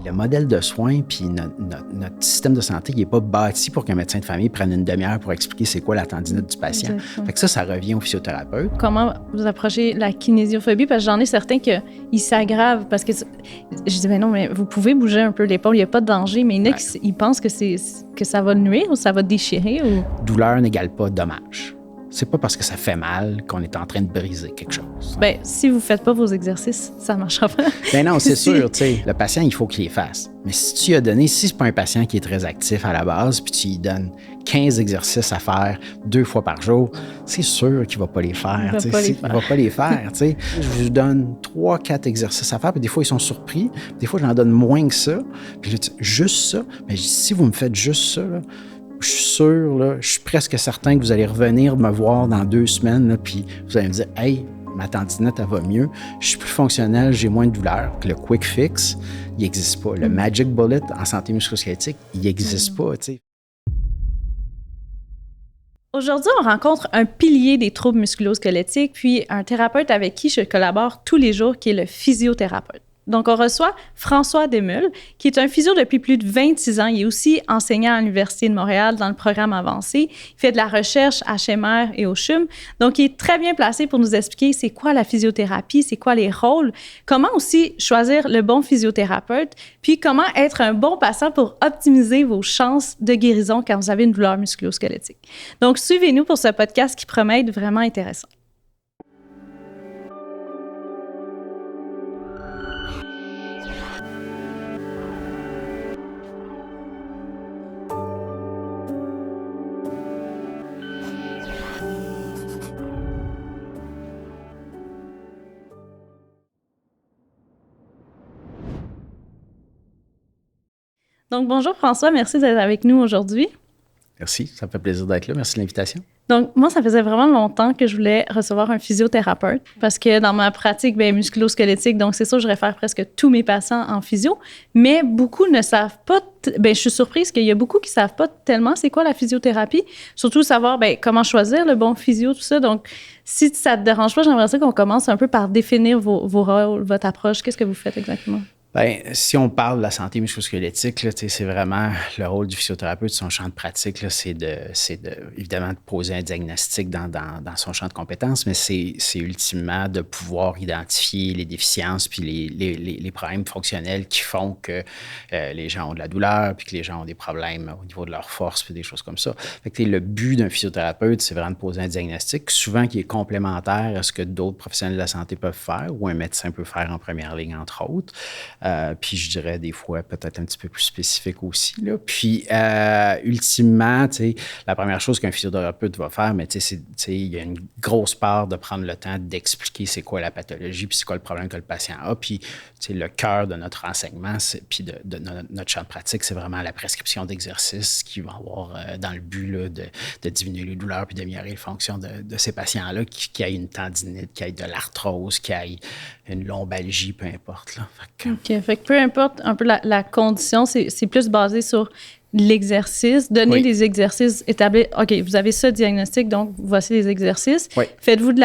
Le modèle de soins puis notre système de santé, il n'est pas bâti pour qu'un médecin de famille prenne une demi-heure pour expliquer c'est quoi la tendinite du patient. Exactement. Fait que ça revient au physiothérapeute. Comment vous approchez la kinésiophobie? Parce que j'en ai certains qu'ils s'aggravent parce que je dis, ben non, mais vous pouvez bouger un peu l'épaule, il n'y a pas de danger, mais il y en a qui pensent que ça va nuire ou ça va déchirer. Ou... Douleur n'égale pas dommage. C'est pas parce que ça fait mal qu'on est en train de briser quelque chose. Bien, si vous ne faites pas vos exercices, ça ne marchera pas. Ben non, c'est sûr, tu sais, le patient, il faut qu'il les fasse. Mais si tu lui as donné, si c'est pas un patient qui est très actif à la base, puis tu lui donnes 15 exercices à faire 2 fois par jour, c'est sûr qu'il va pas les faire. Il va pas les faire, tu sais. Je lui donne 3-4 exercices à faire, puis des fois, ils sont surpris. Des fois, je leur donne moins que ça. Puis je dis, juste ça. Mais si vous me faites juste ça, là, je suis sûr, là, je suis presque certain que vous allez revenir me voir dans 2 semaines, là, puis vous allez me dire « Hey, ma tendinite, elle va mieux, je suis plus fonctionnel, j'ai moins de douleur. » Le quick fix, il n'existe pas. Le magic bullet en santé musculo-squelettique, il n'existe pas, tu sais. Aujourd'hui, on rencontre un pilier des troubles musculo-squelettiques, puis un thérapeute avec qui je collabore tous les jours, qui est le physiothérapeute. Donc, on reçoit François Desmulles, qui est un physio depuis plus de 26 ans. Il est aussi enseignant à l'Université de Montréal dans le programme avancé. Il fait de la recherche à HMR et au CHUM. Donc, il est très bien placé pour nous expliquer c'est quoi la physiothérapie, c'est quoi les rôles, comment aussi choisir le bon physiothérapeute, puis comment être un bon patient pour optimiser vos chances de guérison quand vous avez une douleur musculo-squelettique. Donc, suivez-nous pour ce podcast qui promet être vraiment intéressant. Donc, bonjour François, merci d'être avec nous aujourd'hui. Merci, ça me fait plaisir d'être là. Merci de l'invitation. Donc, moi, ça faisait vraiment longtemps que je voulais recevoir un physiothérapeute parce que dans ma pratique musculo-squelettique, donc c'est sûr, je réfère presque tous mes patients en physio, mais beaucoup ne savent pas, je suis surprise qu'il y a beaucoup qui ne savent pas tellement c'est quoi la physiothérapie, surtout savoir comment choisir le bon physio, tout ça. Donc, si ça ne te dérange pas, j'aimerais ça qu'on commence un peu par définir vos rôles, votre approche. Qu'est-ce que vous faites exactement? Bien, si on parle de la santé musculo-squelettique, là, c'est vraiment le rôle du physiothérapeute, son champ de pratique, là, c'est évidemment de poser un diagnostic dans son champ de compétences, mais c'est ultimement de pouvoir identifier les déficiences puis les problèmes fonctionnels qui font que les gens ont de la douleur puis que les gens ont des problèmes au niveau de leur force puis des choses comme ça. Fait que le but d'un physiothérapeute, c'est vraiment de poser un diagnostic, souvent qui est complémentaire à ce que d'autres professionnels de la santé peuvent faire ou un médecin peut faire en première ligne, entre autres. Puis je dirais des fois peut-être un petit peu plus spécifique aussi, là. Puis ultimement, la première chose qu'un physiothérapeute va faire, mais il y a une grosse part de prendre le temps d'expliquer c'est quoi la pathologie puis c'est quoi le problème que le patient a. Puis le cœur de notre enseignement puis de notre champ de pratique, c'est vraiment la prescription d'exercices qui va avoir dans le but là, de diminuer les douleurs puis d'améliorer les fonctions de ces patients-là qui aient une tendinite, qui aient de l'arthrose, qui aient une lombalgie, peu importe, là. Fait que peu importe un peu la condition, c'est plus basé sur l'exercice, donner des exercices établis. OK, vous avez ce diagnostic, donc voici les exercices. Oui. Faites-vous de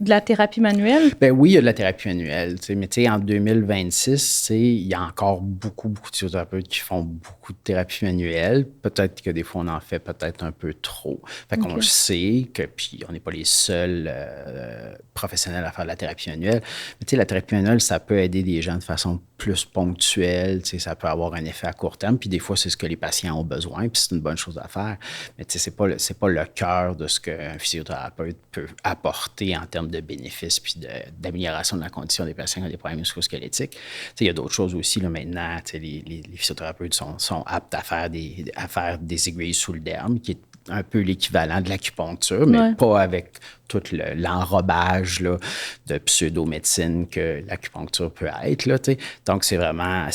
la thérapie manuelle? Bien oui, il y a de la thérapie manuelle, mais en 2026, il y a encore beaucoup de physiothérapeutes qui font beaucoup de thérapie manuelle. Peut-être que des fois, on en fait peut-être un peu trop. Fait qu'on le sait, puis on n'est pas les seuls professionnels à faire de la thérapie manuelle. Mais la thérapie manuelle, ça peut aider des gens de façon plus ponctuelle, ça peut avoir un effet à court terme, puis des fois, c'est ce que les patients ont besoin, puis c'est une bonne chose à faire. Mais c'est pas le cœur de ce qu'un physiothérapeute peut apporter en termes de bénéfices puis d'amélioration de la condition des patients qui ont des problèmes musculo-squelettiques. Il y a d'autres choses aussi, là, maintenant, les physiothérapeutes sont aptes à faire des aiguilles sous le derme, qui est un peu l'équivalent de l'acupuncture, mais pas avec tout l'enrobage là, de pseudo-médecine que l'acupuncture peut être. Là, donc, c'est vraiment,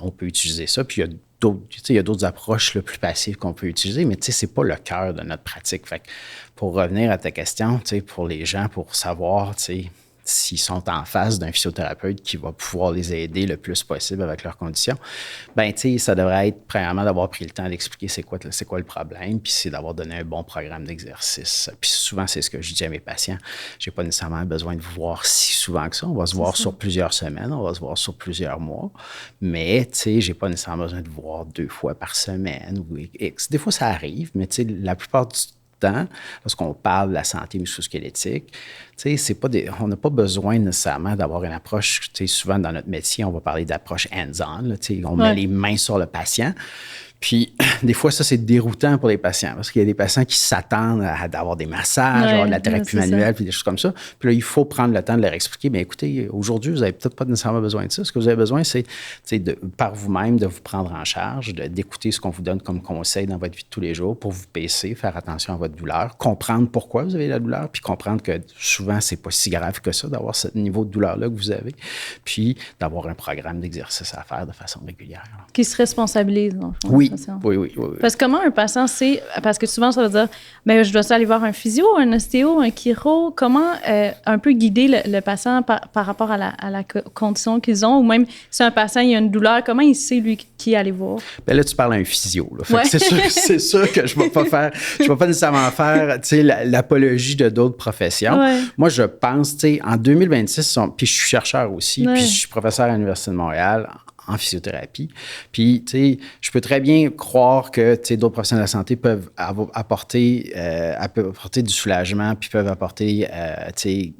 on peut utiliser ça. Puis, il y a d'autres approches là, plus passives qu'on peut utiliser, mais c'est pas le cœur de notre pratique. Fait que pour revenir à ta question, pour les gens, pour savoir s'ils sont en face d'un physiothérapeute qui va pouvoir les aider le plus possible avec leurs conditions, ben tu sais, ça devrait être premièrement d'avoir pris le temps d'expliquer c'est quoi le problème, puis c'est d'avoir donné un bon programme d'exercice. Puis souvent, c'est ce que je dis à mes patients. J'ai pas nécessairement besoin de vous voir si souvent que ça. On va se voir sur plusieurs semaines, on va se voir sur plusieurs mois, mais tu sais, j'ai pas nécessairement besoin de vous voir 2 fois par semaine ou X. Des fois, ça arrive, mais tu sais, la plupart du temps, lorsqu'on parle de la santé musculo-squelettique, on n'a pas besoin nécessairement d'avoir une approche, souvent dans notre métier, on va parler d'approche hands-on, on met les mains sur le patient. Puis, des fois, ça, c'est déroutant pour les patients parce qu'il y a des patients qui s'attendent à avoir des massages, avoir de la thérapie manuelle, puis des choses comme ça. Puis là, il faut prendre le temps de leur expliquer, bien, écoutez, aujourd'hui, vous n'avez peut-être pas nécessairement besoin de ça. Ce que vous avez besoin, c'est par vous-même de vous prendre en charge, d'écouter ce qu'on vous donne comme conseil dans votre vie de tous les jours pour vous pacer, faire attention à votre douleur, comprendre pourquoi vous avez la douleur, puis comprendre que souvent, c'est pas si grave que ça d'avoir ce niveau de douleur-là que vous avez, puis d'avoir un programme d'exercice à faire de façon régulière. Qui se responsabilise, dans le fond. Oui. Oui. Parce que comment un patient sait, parce que souvent ça veut dire, bien, je dois aller voir un physio, un ostéo, un chiro, comment un peu guider le patient par rapport à la condition qu'ils ont, ou même si un patient il a une douleur, comment il sait lui qui aller voir? Bien là, tu parles à un physio. Là. Fait que c'est sûr que je ne vais pas nécessairement faire l'apologie de d'autres professions. Ouais. Moi, je pense, en 2026, puis je suis chercheur aussi, puis je suis professeur à l'Université de Montréal en physiothérapie. Puis, tu sais, je peux très bien croire que, tu sais, d'autres professionnels de la santé peuvent apporter du soulagement, puis peuvent apporter, tu sais,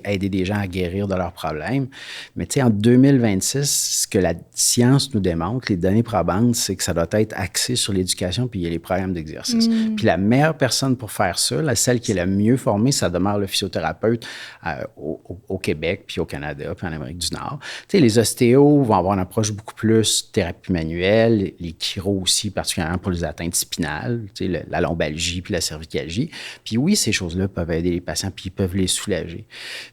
aider des gens à guérir de leurs problèmes. Mais, tu sais, en 2026, ce que la science nous démontre, les données probantes, c'est que ça doit être axé sur l'éducation, puis il y a les programmes d'exercice. Puis la meilleure personne pour faire ça, celle qui est la mieux formée, ça demeure le physiothérapeute au Québec, puis au Canada, puis en Amérique du Nord. Tu sais, les ostéos vont avoir une approche beaucoup plus thérapie manuelle, les chiro aussi, particulièrement pour les atteintes spinales, la lombalgie puis la cervicalgie. Puis oui, ces choses-là peuvent aider les patients puis ils peuvent les soulager.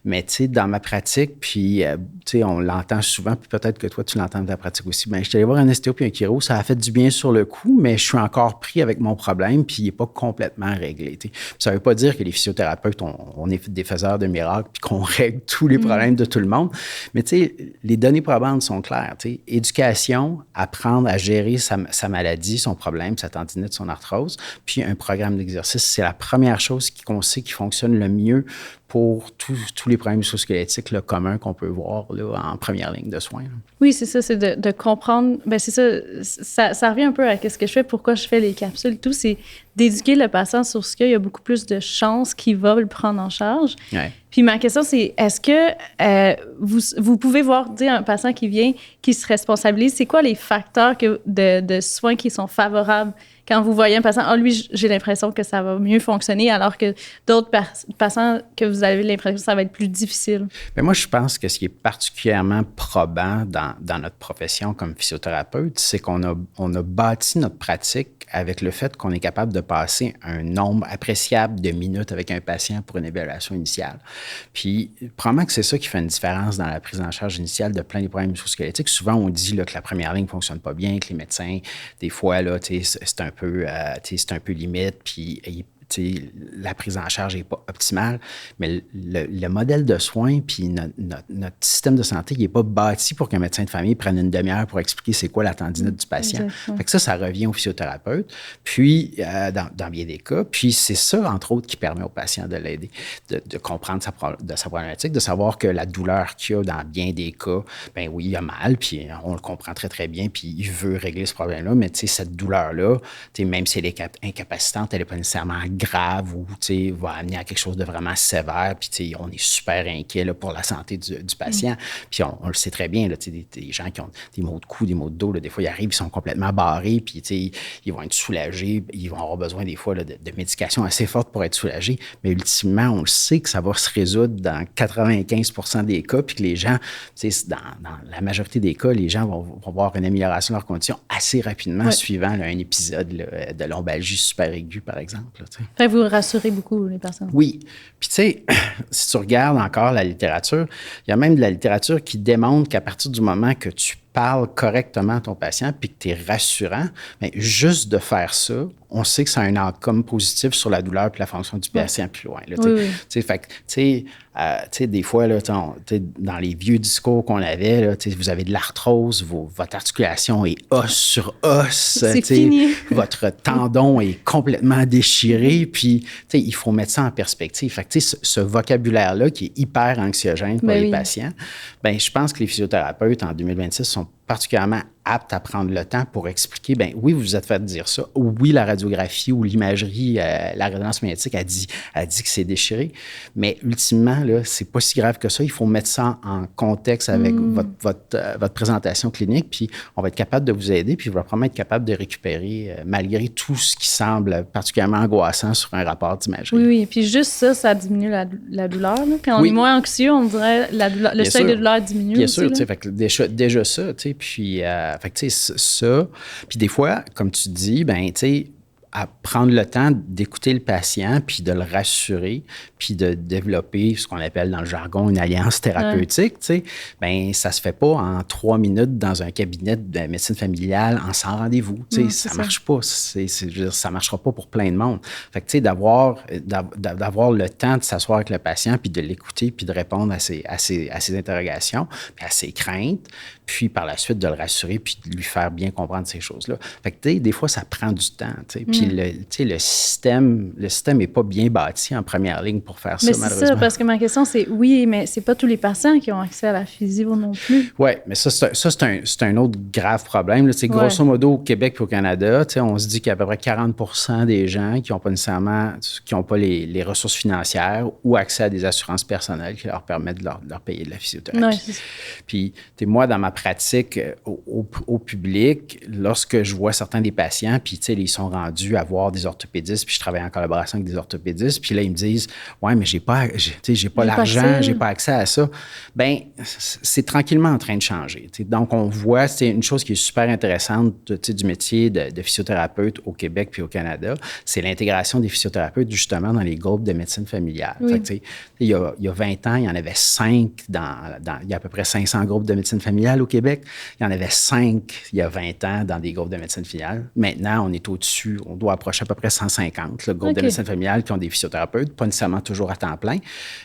Mais tu sais, dans ma pratique, puis tu sais, on l'entend souvent, puis peut-être que toi, tu l'entends dans ta pratique aussi, bien, je suis allé voir un ostéo puis un chiro, ça a fait du bien sur le coup, mais je suis encore pris avec mon problème puis il n'est pas complètement réglé. T'sais. Ça ne veut pas dire que les physiothérapeutes, on est des faiseurs de miracles puis qu'on règle tous les problèmes de tout le monde. Mais tu sais, les données probantes sont claires. Éducation, apprendre à gérer sa maladie, son problème, sa tendinite, son arthrose, puis un programme d'exercice, c'est la première chose qu'on sait qui fonctionne le mieux pour tous les problèmes musculo-squelettiques communs qu'on peut voir là, en première ligne de soins. Là. Oui, c'est ça, c'est de comprendre. Bien, c'est ça revient un peu à ce que je fais, pourquoi je fais les capsules et tout, c'est d'éduquer le patient sur ce qu'il y a beaucoup plus de chances qu'il va le prendre en charge. Ouais. Puis ma question, c'est est-ce que vous pouvez voir, dire un patient qui vient, qui se responsabilise, c'est quoi les facteurs de soins qui sont favorables quand vous voyez un patient, lui, j'ai l'impression que ça va mieux fonctionner, alors que d'autres patients que vous avez l'impression que ça va être plus difficile? Bien, moi, je pense que ce qui est particulièrement probant dans notre profession comme physiothérapeute, c'est qu'on a bâti notre pratique avec le fait qu'on est capable de passer un nombre appréciable de minutes avec un patient pour une évaluation initiale. Puis, probablement que c'est ça qui fait une différence dans la prise en charge initiale de plein de problèmes musculo-squelettiques. Souvent, on dit là, que la première ligne ne fonctionne pas bien, que les médecins, des fois, là, c'est un peu limite, puis la prise en charge n'est pas optimale, mais le modèle de soins puis notre système de santé, il n'est pas bâti pour qu'un médecin de famille prenne une demi-heure pour expliquer c'est quoi la tendinite du patient. Fait que ça revient au physiothérapeute, puis dans bien des cas, puis c'est ça, entre autres, qui permet au patient de l'aider, de comprendre sa problématique, de savoir que la douleur qu'il a dans bien des cas, ben oui, il a mal, puis on le comprend très, très bien, puis il veut régler ce problème-là, mais cette douleur-là, même si elle est incapacitante, elle n'est pas nécessairement grave ou va amener à quelque chose de vraiment sévère, puis on est super inquiet là, pour la santé du patient. Puis on le sait très bien, là, des gens qui ont des maux de cou, des maux de dos, là, des fois ils arrivent, ils sont complètement barrés, puis ils vont être soulagés, ils vont avoir besoin des fois là, de médication assez forte pour être soulagés, mais ultimement, on le sait que ça va se résoudre dans 95% des cas, puis que les gens, dans la majorité des cas, les gens vont avoir une amélioration de leurs conditions assez rapidement, suivant là, un épisode là, de lombalgie super aiguë, par exemple. Là, fait que vous rassurez beaucoup les personnes. Oui. Puis, tu sais, si tu regardes encore la littérature, il y a même de la littérature qui démontre qu'à partir du moment que tu parles correctement à ton patient puis que tu es rassurant, bien, juste de faire ça, on sait que ça a un outcome positif sur la douleur puis la fonction du patient plus loin. Là, fait que, tu sais, des fois, là, dans les vieux discours qu'on avait, là, vous avez de l'arthrose, votre articulation est os sur os. C'est fini. Votre tendon est complètement déchiré, puis il faut mettre ça en perspective. Fait que, ce vocabulaire-là qui est hyper anxiogène pour les patients, ben, je pense que les physiothérapeutes en 2026 sont particulièrement aptes à prendre le temps pour expliquer, bien oui, vous vous êtes fait dire ça. Oui, la radiographie ou l'imagerie, la résonance magnétique a dit que c'est déchiré. Mais ultimement, là, c'est pas si grave que ça. Il faut mettre ça en contexte avec votre présentation clinique, puis on va être capable de vous aider, puis on va probablement être capable de récupérer malgré tout ce qui semble particulièrement angoissant sur un rapport d'imagerie. Oui, et puis juste ça diminue la douleur. Là. Quand on est moins anxieux, on dirait le seuil de douleur diminue. Bien aussi, sûr, fait que déjà ça, tu sais, puis fait que, tu sais, ça. Puis des fois, comme tu dis, ben, tu sais, à prendre le temps d'écouter le patient, puis de le rassurer, puis de développer ce qu'on appelle dans le jargon une alliance thérapeutique, tu sais, bien, ça se fait pas en 3 minutes dans un cabinet de médecine familiale en sans rendez-vous. Tu sais, ça marche pas. Je veux dire, ça marchera pas pour plein de monde. Fait que, tu sais, d'avoir le temps de s'asseoir avec le patient, puis de l'écouter, puis de répondre à ses interrogations, puis à ses craintes, puis par la suite de le rassurer, puis de lui faire bien comprendre ces choses-là. Fait que, tu sais, des fois, ça prend du temps, tu sais. Puis le système n'est pas bien bâti en première ligne pour faire ça, malheureusement. C'est ça, parce que ma question, c'est oui, mais c'est pas tous les patients qui ont accès à la physio non plus. Oui, mais ça, c'est un autre grave problème. Là. Grosso modo, au Québec et au Canada, on se dit qu'il y a à peu près 40% des gens qui n'ont pas nécessairement, qui n'ont pas les ressources financières ou accès à des assurances personnelles qui leur permettent de leur payer de la physiothérapie. Puis, moi, dans ma pratique au public, lorsque je vois certains des patients, puis ils sont rendus à voir des orthopédistes, puis je travaille en collaboration avec des orthopédistes, puis là, ils me disent « Ouais, mais j'ai pas l'argent, j'ai pas accès à ça. » Bien, c'est tranquillement en train de changer. Donc, on voit, c'est une chose qui est super intéressante du métier de physiothérapeute au Québec puis au Canada, c'est l'intégration des physiothérapeutes justement dans les groupes de médecine familiale. Fait que, il y a 20 ans, il y en avait 5 il y a à peu près 500 groupes de médecine familiale au Québec. Il y en avait 5 il y a 20 ans dans des groupes de médecine familiale. Maintenant, on est au-dessus, on doit approcher à peu près 150 groupes de médecine familiale qui ont des physiothérapeutes, pas nécessairement toujours à temps plein.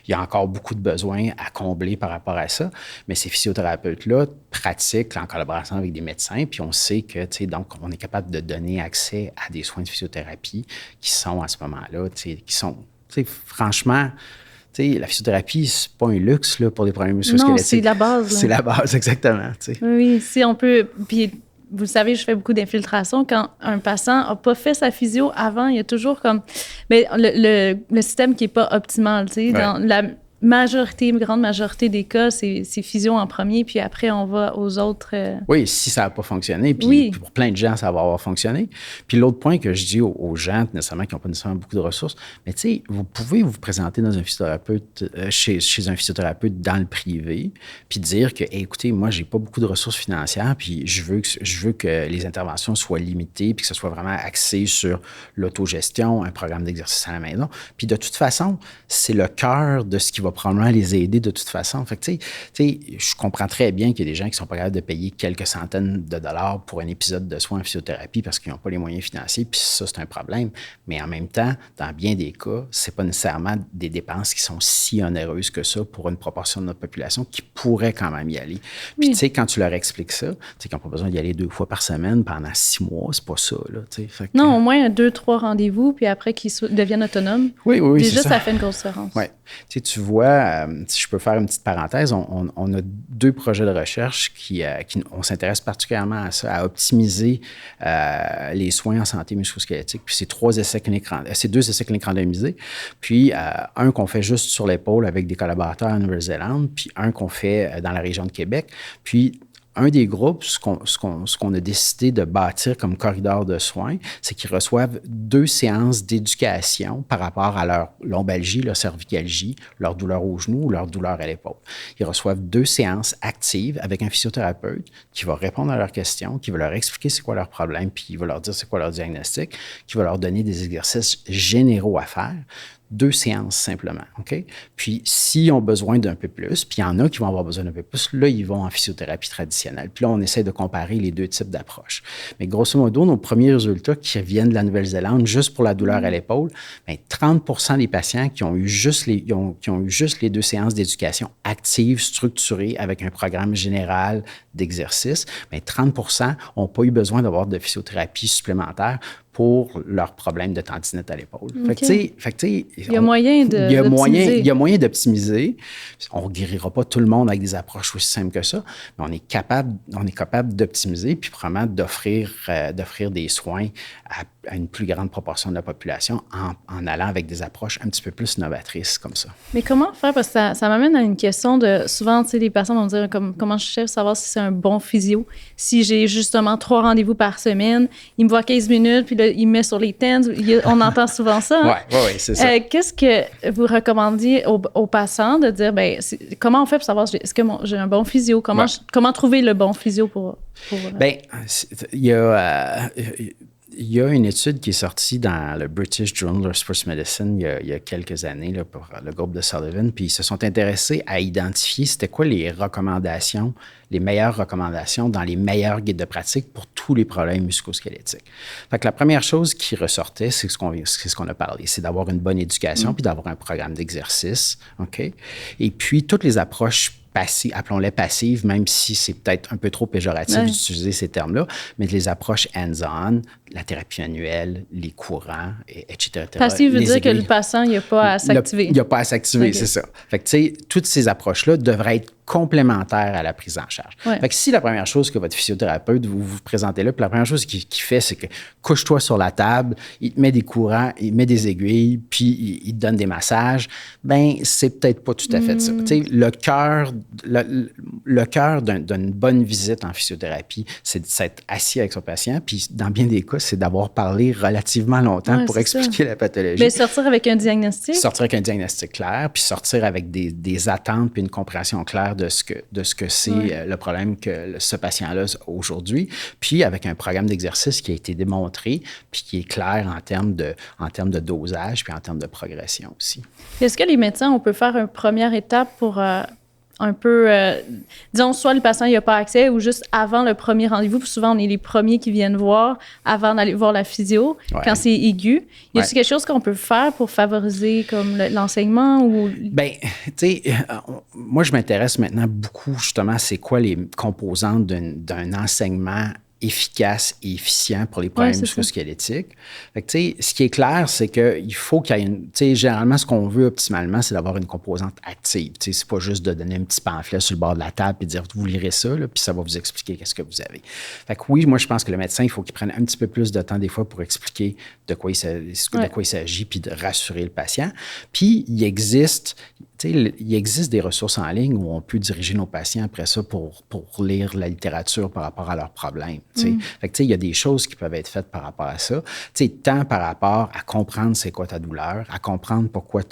Il y a encore beaucoup de besoins à combler par rapport à ça, mais ces physiothérapeutes-là pratiquent en collaboration avec des médecins, puis on sait que, donc, on est capable de donner accès à des soins de physiothérapie qui sont à ce moment-là, qui sont, franchement, la physiothérapie, c'est pas un luxe là, pour les problèmes musculo-squelettiques. Non, c'est la base. Là. C'est la base, exactement. Oui, si on peut... Puis, vous savez, je fais beaucoup d'infiltration. Quand un patient n'a pas fait sa physio avant, il y a toujours comme... Mais le système qui n'est pas optimal, dans la grande majorité des cas, c'est physio en premier, puis après, on va aux autres... Oui, si ça n'a pas fonctionné, puis pour plein de gens, ça va avoir fonctionné. Puis l'autre point que je dis aux gens, nécessairement qui n'ont pas nécessairement beaucoup de ressources, mais tu sais, vous pouvez vous présenter dans un physiothérapeute, chez un physiothérapeute dans le privé, puis dire que, hey, écoutez, moi, j'ai pas beaucoup de ressources financières, puis je veux que les interventions soient limitées, puis que ce soit vraiment axé sur l'autogestion, un programme d'exercice à la maison. Puis de toute façon, c'est le cœur de ce qui va probablement les aider de toute façon. Fait que, tu sais, je comprends très bien qu'il y a des gens qui sont pas capables de payer quelques centaines de dollars pour un épisode de soins en physiothérapie parce qu'ils n'ont pas les moyens financiers, puis ça, c'est un problème. Mais en même temps, dans bien des cas, c'est pas nécessairement des dépenses qui sont si onéreuses que ça pour une proportion de notre population qui pourrait quand même y aller. Puis, tu sais, quand tu leur expliques ça, tu sais, qu'ils n'ont pas besoin d'y aller 2 fois par semaine pendant 6 mois, c'est pas ça, là, tu sais. Fait que, non, au moins 2-3 rendez-vous, puis après qu'ils deviennent autonomes. Oui, déjà, ça fait une grosse différence. Oui. Tu vois, si je peux faire une petite parenthèse, on a 2 projets de recherche qui on s'intéresse particulièrement à ça, à optimiser les soins en santé musculo-squelettique. Puis c'est 2 essais cliniques randomisés. Puis un qu'on fait juste sur l'épaule avec des collaborateurs en Nouvelle-Zélande, puis un qu'on fait dans la région de Québec. Puis un des groupes, ce qu'on a décidé de bâtir comme corridor de soins, c'est qu'ils reçoivent 2 séances d'éducation par rapport à leur lombalgie, leur cervicalgie, leur douleur au genou ou leur douleur à l'épaule. Ils reçoivent 2 séances actives avec un physiothérapeute qui va répondre à leurs questions, qui va leur expliquer c'est quoi leur problème, puis il va leur dire c'est quoi leur diagnostic, qui va leur donner des exercices généraux à faire. 2 séances simplement, OK? Puis, s'ils ont besoin d'un peu plus, puis il y en a qui vont avoir besoin d'un peu plus, là, ils vont en physiothérapie traditionnelle. Puis là, on essaie de comparer les deux types d'approches. Mais grosso modo, nos premiers résultats qui viennent de la Nouvelle-Zélande, juste pour la douleur à l'épaule, bien, 30% des patients qui ont eu juste les 2 séances d'éducation active, structurée, avec un programme général d'exercice, bien, 30% n'ont pas eu besoin d'avoir de physiothérapie supplémentaire pour leurs problèmes de tendinite à l'épaule. Okay. Il y a moyen d'optimiser. On ne guérira pas tout le monde avec des approches aussi simples que ça, mais on est capable d'optimiser puis vraiment d'offrir des soins à une plus grande proportion de la population en allant avec des approches un petit peu plus novatrices comme ça. Mais comment faire? Parce que ça m'amène à une question de... Souvent, tu sais, les personnes vont me dire comment je sais savoir si c'est un bon physio. Si j'ai justement 3 rendez-vous par semaine, il me voit 15 minutes, puis là, il me met sur les tens. On entend souvent ça. Hein? Oui, c'est ça. Qu'est-ce que vous recommandiez aux patients de dire, comment on fait pour savoir est-ce que j'ai un bon physio? Comment trouver le bon physio pour Bien, il y a une étude qui est sortie dans le British Journal of Sports Medicine il y a quelques années là, pour le groupe de Sullivan, puis ils se sont intéressés à identifier c'était quoi les meilleures recommandations dans les meilleurs guides de pratique pour tous les problèmes musculo-squelettiques. Fait que la première chose qui ressortait, c'est ce qu'on a parlé, c'est d'avoir une bonne éducation puis d'avoir un programme d'exercice, OK? Et puis, toutes les approches passives, appelons-les passives, même si c'est peut-être un peu trop péjoratif d'utiliser ces termes-là, mais les approches hands-on, la thérapie manuelle, les courants, etc. Passive veut dire que le patient, il n'a pas à s'activer. Il n'a pas à s'activer, c'est ça. Fait que, tu sais, toutes ces approches-là devraient être complémentaires à la prise en charge. Ouais. Fait que si la première chose que votre physiothérapeute vous présentez là, puis la première chose qu'il fait, c'est que couche-toi sur la table, il te met des courants, il met des aiguilles, puis il te donne des massages, bien, c'est peut-être pas tout à fait ça. Tu sais, le cœur d'une bonne visite en physiothérapie, c'est d'être assis avec son patient, puis dans bien des cas, c'est d'avoir parlé relativement longtemps pour expliquer la pathologie. Mais sortir avec un diagnostic. Sortir avec un diagnostic clair, puis sortir avec des attentes puis une compréhension claire de ce que c'est le problème que ce patient-là a aujourd'hui, puis avec un programme d'exercice qui a été démontré puis qui est clair en termes de dosage puis en termes de progression aussi. Est-ce que les médecins, on peut faire une première étape pour un peu, disons, soit le patient n'a pas accès ou juste avant le premier rendez-vous, puis souvent on est les premiers qui viennent voir avant d'aller voir la physio quand c'est aigu. Y a-t-il quelque chose qu'on peut faire pour favoriser comme l'enseignement ou... Bien, tu sais, moi je m'intéresse maintenant beaucoup justement à c'est quoi les composantes d'un enseignement efficace et efficient pour les problèmes musculo-squelettiques. Fait que, tu sais, ce qui est clair, c'est qu'il faut qu'il y ait tu sais, généralement, ce qu'on veut optimalement, c'est d'avoir une composante active. Tu sais, c'est pas juste de donner un petit pamphlet sur le bord de la table et de dire, vous lirez ça, là, puis ça va vous expliquer qu'est-ce que vous avez. Fait que oui, moi, je pense que le médecin, il faut qu'il prenne un petit peu plus de temps des fois pour expliquer de quoi il s'agit, puis de rassurer le patient. Puis, il existe des ressources en ligne où on peut diriger nos patients après ça pour lire la littérature par rapport à leurs problèmes. Fait que, il y a des choses qui peuvent être faites par rapport à ça. Tant par rapport à comprendre c'est quoi ta douleur, à comprendre pourquoi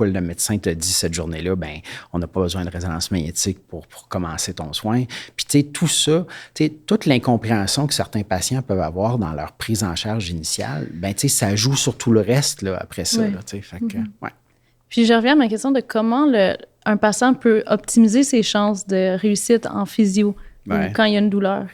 le médecin te dit cette journée-là, ben on n'a pas besoin de résonance magnétique pour commencer ton soin. Puis, tout ça, toute l'incompréhension que certains patients peuvent avoir dans leur prise en charge initiale, ben ça joue sur tout le reste là, après ça. Là, fait que, Puis, je reviens à ma question de comment un patient peut optimiser ses chances de réussite en physio. Quand il y a une douleur.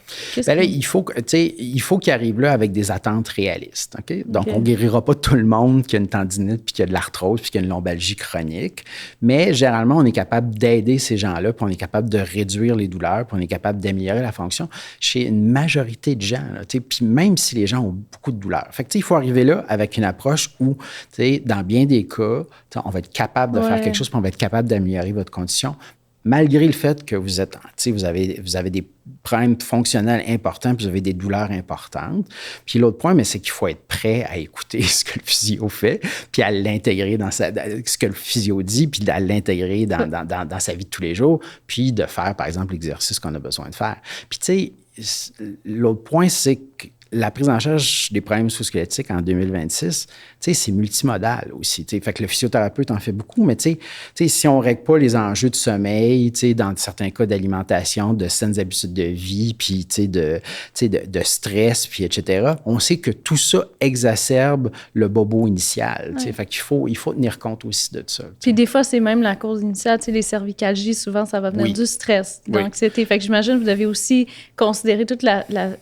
Là, il faut qu'il arrive là avec des attentes réalistes. Okay? Donc, on ne guérira pas tout le monde qui a une tendinite, puis qui a de l'arthrose, puis qui a une lombalgie chronique. Mais généralement, on est capable d'aider ces gens-là, puis on est capable de réduire les douleurs, puis on est capable d'améliorer la fonction chez une majorité de gens. Puis même si les gens ont beaucoup de douleurs. Fait que, il faut arriver là avec une approche où, dans bien des cas, on va être capable de faire quelque chose, puis on va être capable d'améliorer votre condition. Malgré le fait que vous avez des problèmes fonctionnels importants, puis vous avez des douleurs importantes. Puis l'autre point, mais c'est qu'il faut être prêt à écouter ce que le physio fait, puis à l'intégrer dans ce que le physio dit, puis à l'intégrer dans sa vie de tous les jours, puis de faire, par exemple, l'exercice qu'on a besoin de faire. Puis tu sais, l'autre point, c'est que la prise en charge des problèmes musculo-squelettiques en 2026, c'est multimodal aussi. Fait que le physiothérapeute en fait beaucoup, mais si on ne règle pas les enjeux de sommeil, dans certains cas d'alimentation, de saines habitudes de vie, puis de stress, puis etc., on sait que tout ça exacerbe le bobo initial. Fait qu'il faut tenir compte aussi de ça. Puis des fois, c'est même la cause initiale. Les cervicalgies, souvent, ça va venir du stress, de l'anxiété. Fait que j'imagine que vous devez aussi considérer tout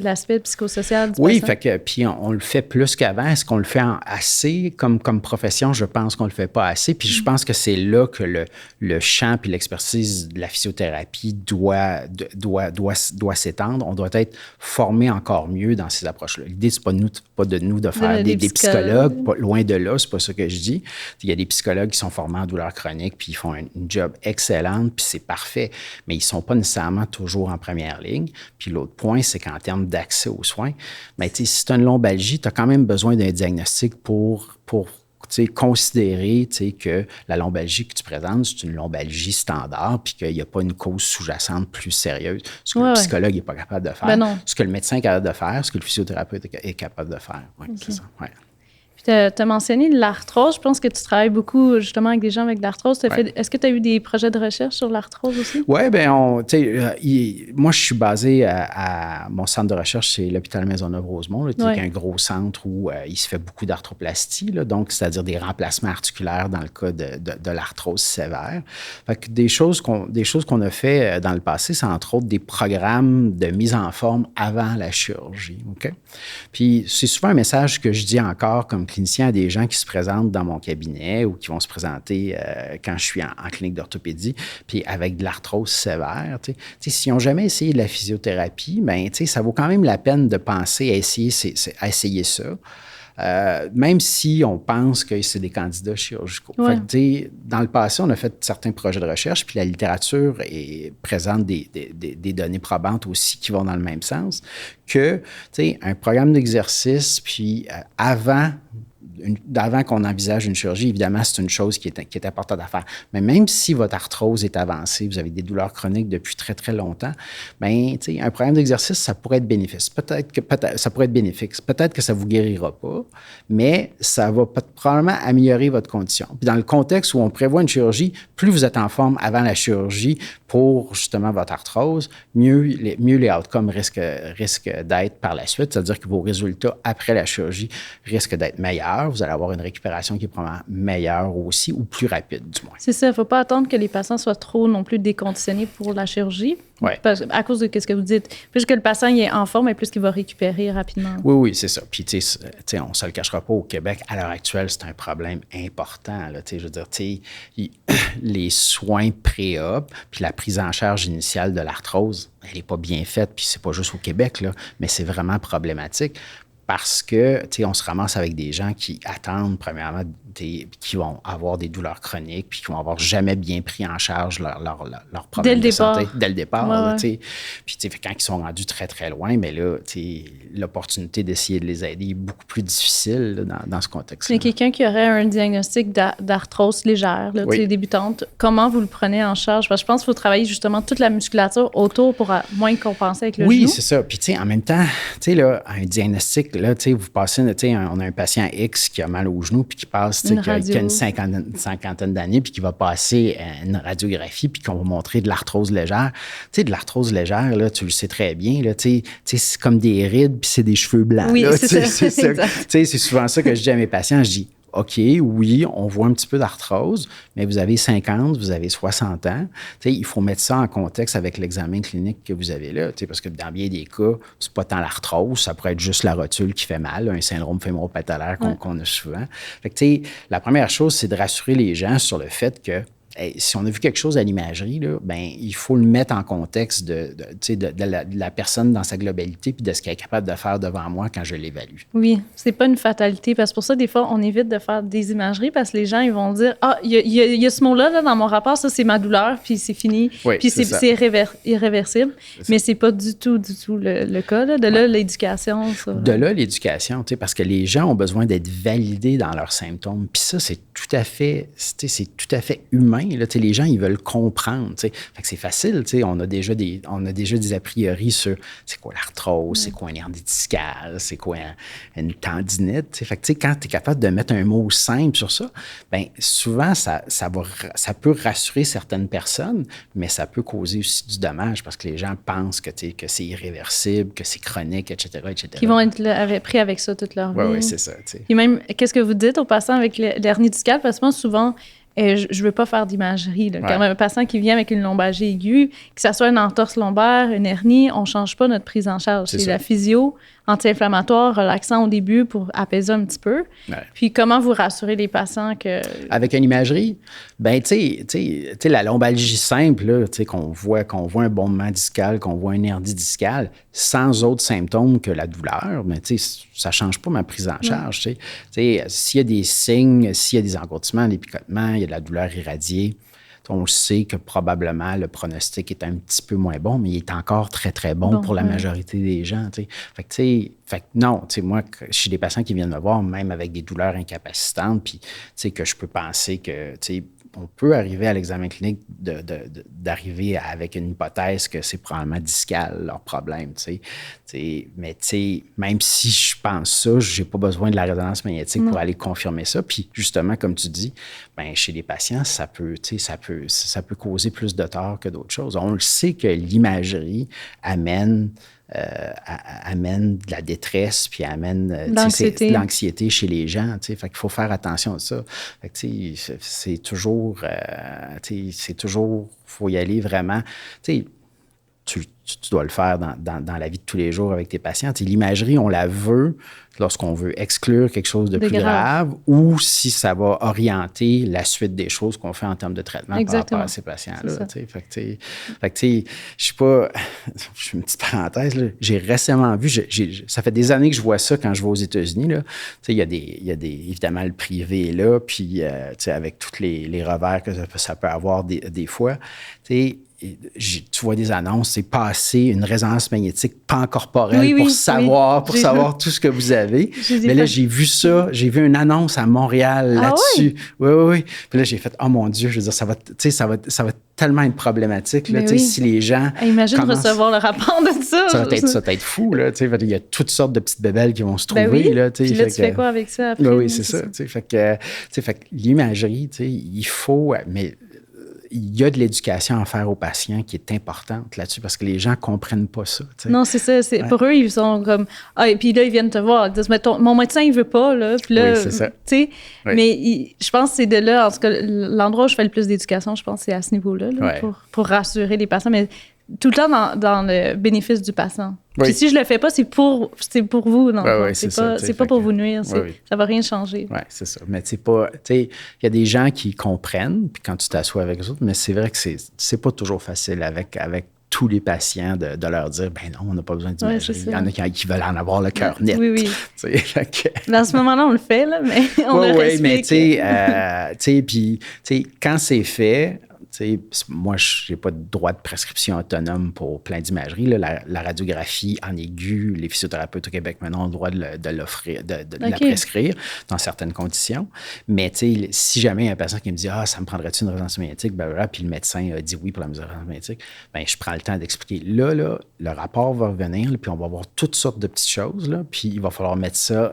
l'aspect psychosocial du patient. Fait que puis on le fait plus qu'avant. Est-ce qu'on le fait assez comme profession? Je pense qu'on le fait pas assez. Puis je pense que c'est là que le champ puis l'expertise de la physiothérapie doit s'étendre. On doit être formé encore mieux dans ces approches-là. L'idée, c'est pas de nous de faire des psychologues, pas, loin de là, c'est pas ça que je dis. Il y a des psychologues qui sont formés en douleur chronique puis ils font une job excellente puis c'est parfait, mais ils sont pas nécessairement toujours en première ligne. Puis l'autre point, c'est qu'en termes d'accès aux soins, si tu as une lombalgie, tu as quand même besoin d'un diagnostic pour considérer que la lombalgie que tu présentes, c'est une lombalgie standard puis qu'il n'y a pas une cause sous-jacente plus sérieuse. Ce que le psychologue n'est pas capable de faire, ce que le médecin est capable de faire, ce que le physiothérapeute est capable de faire. C'est ça. Tu as mentionné l'arthrose. Je pense que tu travailles beaucoup justement avec des gens avec de l'arthrose. Est-ce que tu as eu des projets de recherche sur l'arthrose aussi? Oui, bien, moi, je suis basé à mon centre de recherche, c'est l'hôpital Maisonneuve-Rosemont, qui est un gros centre où il se fait beaucoup d'arthroplastie, donc c'est-à-dire des remplacements articulaires dans le cas de l'arthrose sévère. Fait que des choses qu'on a fait dans le passé, c'est entre autres des programmes de mise en forme avant la chirurgie. OK? Puis c'est souvent un message que je dis encore comme clinicien à des gens qui se présentent dans mon cabinet ou qui vont se présenter quand je suis en clinique d'orthopédie, puis avec de l'arthrose sévère. S'ils n'ont jamais essayé de la physiothérapie, ça vaut quand même la peine de penser à essayer ça. Même si on pense que c'est des candidats chirurgicaux. Fait que, dans le passé, on a fait certains projets de recherche, puis la littérature présente des données probantes aussi qui vont dans le même sens que un programme d'exercice, puis avant qu'on envisage une chirurgie, évidemment, c'est une chose qui est importante à faire. Mais même si votre arthrose est avancée, vous avez des douleurs chroniques depuis très, très longtemps, un programme d'exercice, ça pourrait être bénéfique. Ça pourrait être bénéfique. Peut-être que ça ne vous guérira pas, mais ça va probablement améliorer votre condition. Puis dans le contexte où on prévoit une chirurgie, plus vous êtes en forme avant la chirurgie pour justement votre arthrose, mieux les outcomes risquent d'être par la suite. C'est-à-dire que vos résultats après la chirurgie risquent d'être meilleurs. Vous allez avoir une récupération qui est probablement meilleure aussi ou plus rapide, du moins. C'est ça. Il ne faut pas attendre que les patients soient trop non plus déconditionnés pour la chirurgie. À cause de ce que vous dites. Plus que le patient il est en forme, et plus qu'il va récupérer rapidement. Oui, c'est ça. Puis, on ne se le cachera pas, au Québec, à l'heure actuelle, c'est un problème important. Là, je veux dire, les soins pré-op, puis la prise en charge initiale de l'arthrose, elle n'est pas bien faite, puis c'est pas juste au Québec, là, mais c'est vraiment problématique. Parce que, on se ramasse avec des gens qui attendent, premièrement, qui vont avoir des douleurs chroniques, puis qui vont avoir jamais bien pris en charge leur problème de santé. Dès le départ. Puis, quand ils sont rendus très, très loin, mais là, l'opportunité d'essayer de les aider est beaucoup plus difficile là, dans ce contexte-là. Mais quelqu'un qui aurait un diagnostic d'arthrose légère, là, débutante, comment vous le prenez en charge? Parce que je pense qu'il faut travailler justement toute la musculature autour pour moins compenser avec le genou. Oui, c'est ça. Puis, en même temps, là, un diagnostic, là, vous passez, on a un patient X qui a mal au genou, puis qui passe, qui a une cinquantaine d'années, puis qui va passer une radiographie, puis qu'on va montrer de l'arthrose légère. De l'arthrose légère, là, tu le sais très bien, là, c'est comme des rides, puis c'est des cheveux blancs. Oui, là, c'est ça. C'est souvent ça que je dis à mes patients. Je dis, OK, oui, on voit un petit peu d'arthrose, mais vous avez 50, vous avez 60 ans. Il faut mettre ça en contexte avec l'examen clinique que vous avez là, parce que dans bien des cas, c'est pas tant l'arthrose, ça pourrait être juste la rotule qui fait mal, un syndrome fémoro-patellaire qu'on a souvent. Fait que, la première chose, c'est de rassurer les gens sur le fait que si on a vu quelque chose à l'imagerie, là, il faut le mettre en contexte de la personne dans sa globalité puis de ce qu'elle est capable de faire devant moi quand je l'évalue. Oui, c'est pas une fatalité. Parce que pour ça, des fois, on évite de faire des imageries parce que les gens, ils vont dire « Ah, il y a ce mot-là là, dans mon rapport, ça, c'est ma douleur, puis c'est fini. Oui, puis c'est irréversible. » Mais c'est pas du tout le cas. Là. De là, l'éducation. Ça, de là, l'éducation, parce que les gens ont besoin d'être validés dans leurs symptômes. Puis ça, c'est tout à fait humain humain. Là, les gens, ils veulent comprendre. Fait que c'est facile. On a déjà des a priori sur c'est quoi l'arthrose, c'est quoi une hernie discale, c'est quoi une tendinite. Fait que quand tu es capable de mettre un mot simple sur ça, bien, souvent, ça peut rassurer certaines personnes, mais ça peut causer aussi du dommage parce que les gens pensent que c'est irréversible, que c'est chronique, etc., etc. Qui vont être pris avec ça toute leur vie. Oui, c'est ça. Puis même, qu'est-ce que vous dites aux patients avec l'hernie discale? Parce que moi, souvent, je ne veux pas faire d'imagerie. Quand même, un patient qui vient avec une lombalgie aiguë, que ce soit une entorse lombaire, une hernie, on ne change pas notre prise en charge. C'est la physio, anti-inflammatoire, relaxant au début pour apaiser un petit peu. Ouais. Puis comment vous rassurez les patients que... Avec une imagerie, bien, tu sais, la lombalgie simple, là, qu'on voit un bombement discal, qu'on voit une hernie discale, sans autres symptômes que la douleur, mais tu sais, ça ne change pas ma prise en charge. Tu sais, s'il y a des signes, s'il y a des engourdissements, des picotements, il y a de la douleur irradiée, on sait que probablement le pronostic est un petit peu moins bon, mais il est encore très, très bon pour la majorité des gens. T'sais. Fait que non, moi, chez des patients qui viennent me voir, même avec des douleurs incapacitantes, puis que je peux penser que on peut arriver à l'examen clinique d'arriver avec une hypothèse que c'est probablement discal, leur problème. Mais même si je pense ça, je n'ai pas besoin de la résonance magnétique pour aller confirmer ça. Puis justement, comme tu dis, ben, chez les patients, ça peut causer plus de tort que d'autres choses. On le sait que l'imagerie amène de la détresse, puis amène de l'anxiété chez les gens. Fait qu'il faut faire attention à ça. Fait que, c'est toujours, faut y aller vraiment. Tu dois le faire dans la vie de tous les jours avec tes patients. L'imagerie, on la veut lorsqu'on veut exclure quelque chose de plus grave ou si ça va orienter la suite des choses qu'on fait en termes de traitement par rapport à ces patients-là. Fait que, je sais pas, je fais une petite parenthèse, là, j'ai récemment vu, ça fait des années que je vois ça quand je vais aux États-Unis. Il y a évidemment le privé là, puis avec tous les revers que ça peut avoir des fois. Tu vois des annonces, c'est passer une résonance magnétique pancorporelle pour savoir tout ce que vous avez. Mais là, j'ai vu ça, j'ai vu une annonce à Montréal là-dessus. Oui. Puis là, j'ai fait, oh mon Dieu, je veux dire, ça va tellement être problématique là, si les gens... Imagine recevoir le rapport de ça. Ça va être fou, là. Il y a toutes sortes de petites bébelles qui vont se trouver. Là, puis là, tu fais quoi avec ça après? Oui, c'est ça. Fait que l'imagerie, il faut... Mais, il y a de l'éducation à faire aux patients qui est importante là-dessus parce que les gens ne comprennent pas ça. T'sais. Non, c'est ça. Pour eux, ils sont comme... et puis là, ils viennent te voir. Ils disent, mais mon médecin, il ne veut pas. Là. Puis là, oui, c'est ça. Mais je pense que c'est de là, en tout cas, l'endroit où je fais le plus d'éducation, je pense, c'est à ce niveau-là, pour rassurer les patients. Mais tout le temps dans le bénéfice du patient. Puis si je le fais pas, c'est pour vous. Non, c'est pas pour vous nuire. Ça va rien changer. Oui, c'est ça. Mais il y a des gens qui comprennent, puis quand tu t'assois avec eux autres, mais c'est vrai que c'est pas toujours facile avec tous les patients de leur dire, ben non, on n'a pas besoin d'imagerie. Il y en a qui veulent en avoir le cœur net. Oui. Dans ce moment-là, on le fait, là, mais on le respecte. Mais puis quand c'est fait... moi, je n'ai pas de droit de prescription autonome pour plein d'imagerie. La radiographie en aigu, les physiothérapeutes au Québec maintenant ont le droit de l'offrir, de la prescrire dans certaines conditions. Mais si jamais il y a un patient qui me dit « Ah, ça me prendrait-tu une résonance magnétique? » puis le médecin a dit oui pour la résonance magnétique, ben, je prends le temps d'expliquer. Là, le rapport va revenir, puis on va voir toutes sortes de petites choses, là, puis il va falloir mettre ça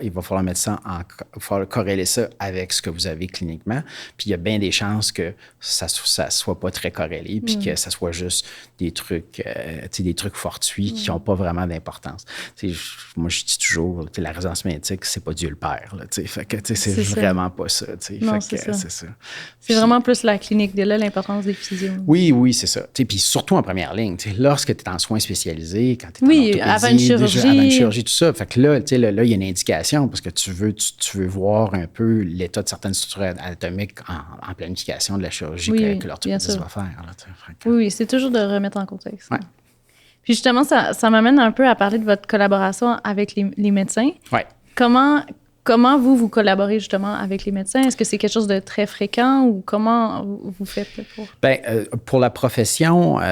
corréler ça avec ce que vous avez cliniquement. Puis il y a bien des chances que ça soit pas très corrélé, puis que ça soit juste des trucs fortuits qui n'ont pas vraiment d'importance. Moi, je dis toujours, la résonance magnétique, c'est pas Dieu le Père. Là, fait que c'est vraiment pas ça. Non, c'est ça. C'est vraiment plus la clinique de là, l'importance des physios. Oui, c'est ça. Puis surtout en première ligne, lorsque tu es en soins spécialisés, quand tu es en orthopédie, avant une chirurgie, tout ça. Fait que là, il y a une indication parce que tu veux voir un peu l'état de certaines structures anatomiques en planification de la chirurgie que l'orthopédiste va faire. Là, oui, c'est toujours de remettre en contexte. Ouais. Puis justement, ça m'amène un peu à parler de votre collaboration avec les médecins. Ouais. Comment comment vous collaborez justement avec les médecins? Est-ce que c'est quelque chose de très fréquent ou comment vous faites pour... Bien, pour la profession, tu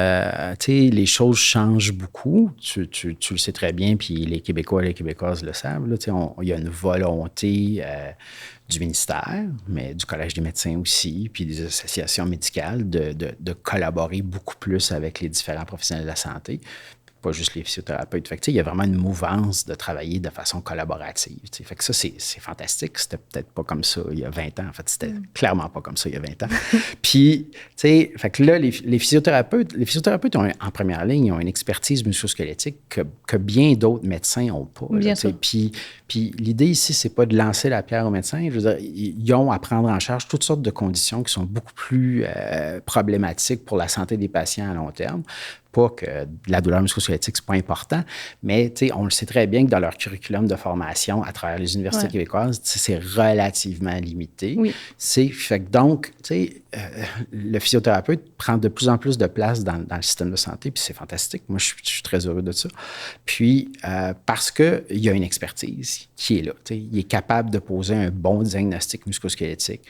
sais, les choses changent beaucoup. Tu le sais très bien, puis les Québécois et les Québécoises le savent. Tu sais, il y a une volonté du ministère, mais du Collège des médecins aussi, puis des associations médicales de collaborer beaucoup plus avec les différents professionnels de la santé. Pas juste les physiothérapeutes. Fait que, il y a vraiment une mouvance de travailler de façon collaborative. T'sais. Fait que ça, c'est fantastique. C'était peut-être pas comme ça il y a 20 ans. En fait, c'était clairement pas comme ça il y a 20 ans. Puis, tu sais, fait que là, les physiothérapeutes ont, en première ligne, ils ont une expertise musculo-squelettique que bien d'autres médecins n'ont pas. Bien sûr. Puis l'idée ici, c'est pas de lancer la pierre aux médecins. Je veux dire, ils ont à prendre en charge toutes sortes de conditions qui sont beaucoup plus problématiques pour la santé des patients à long terme. Pas que la douleur musculo-squelettique, c'est pas important, mais on le sait très bien que dans leur curriculum de formation à travers les universités québécoises, c'est relativement limité. Oui. Fait que donc, le physiothérapeute prend de plus en plus de place dans le système de santé, puis c'est fantastique. Moi, je suis très heureux de ça. Puis, parce qu'il y a une expertise qui est là. Il est capable de poser un bon diagnostic musculo-squelettique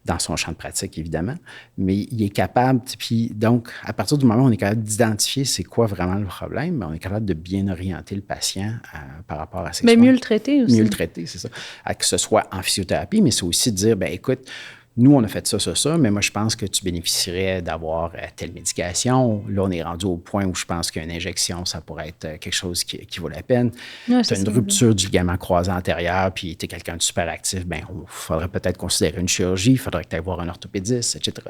dans son champ de pratique, évidemment, mais il est capable, puis donc, à partir du moment où on est capable d'identifier c'est quoi vraiment le problème, bien, on est capable de bien orienter le patient par rapport à ses soins. Mais mieux le traiter aussi. Mieux le traiter, c'est ça. Que ce soit en physiothérapie, mais c'est aussi de dire, bien, écoute, nous, on a fait ça, mais moi, je pense que tu bénéficierais d'avoir telle médication. Là, on est rendu au point où je pense qu'une injection, ça pourrait être quelque chose qui vaut la peine. Ouais, tu as une rupture du ligament croisé antérieur, puis tu es quelqu'un de super actif, bien, il faudrait peut-être considérer une chirurgie, il faudrait que tu ailles voir un orthopédiste, etc.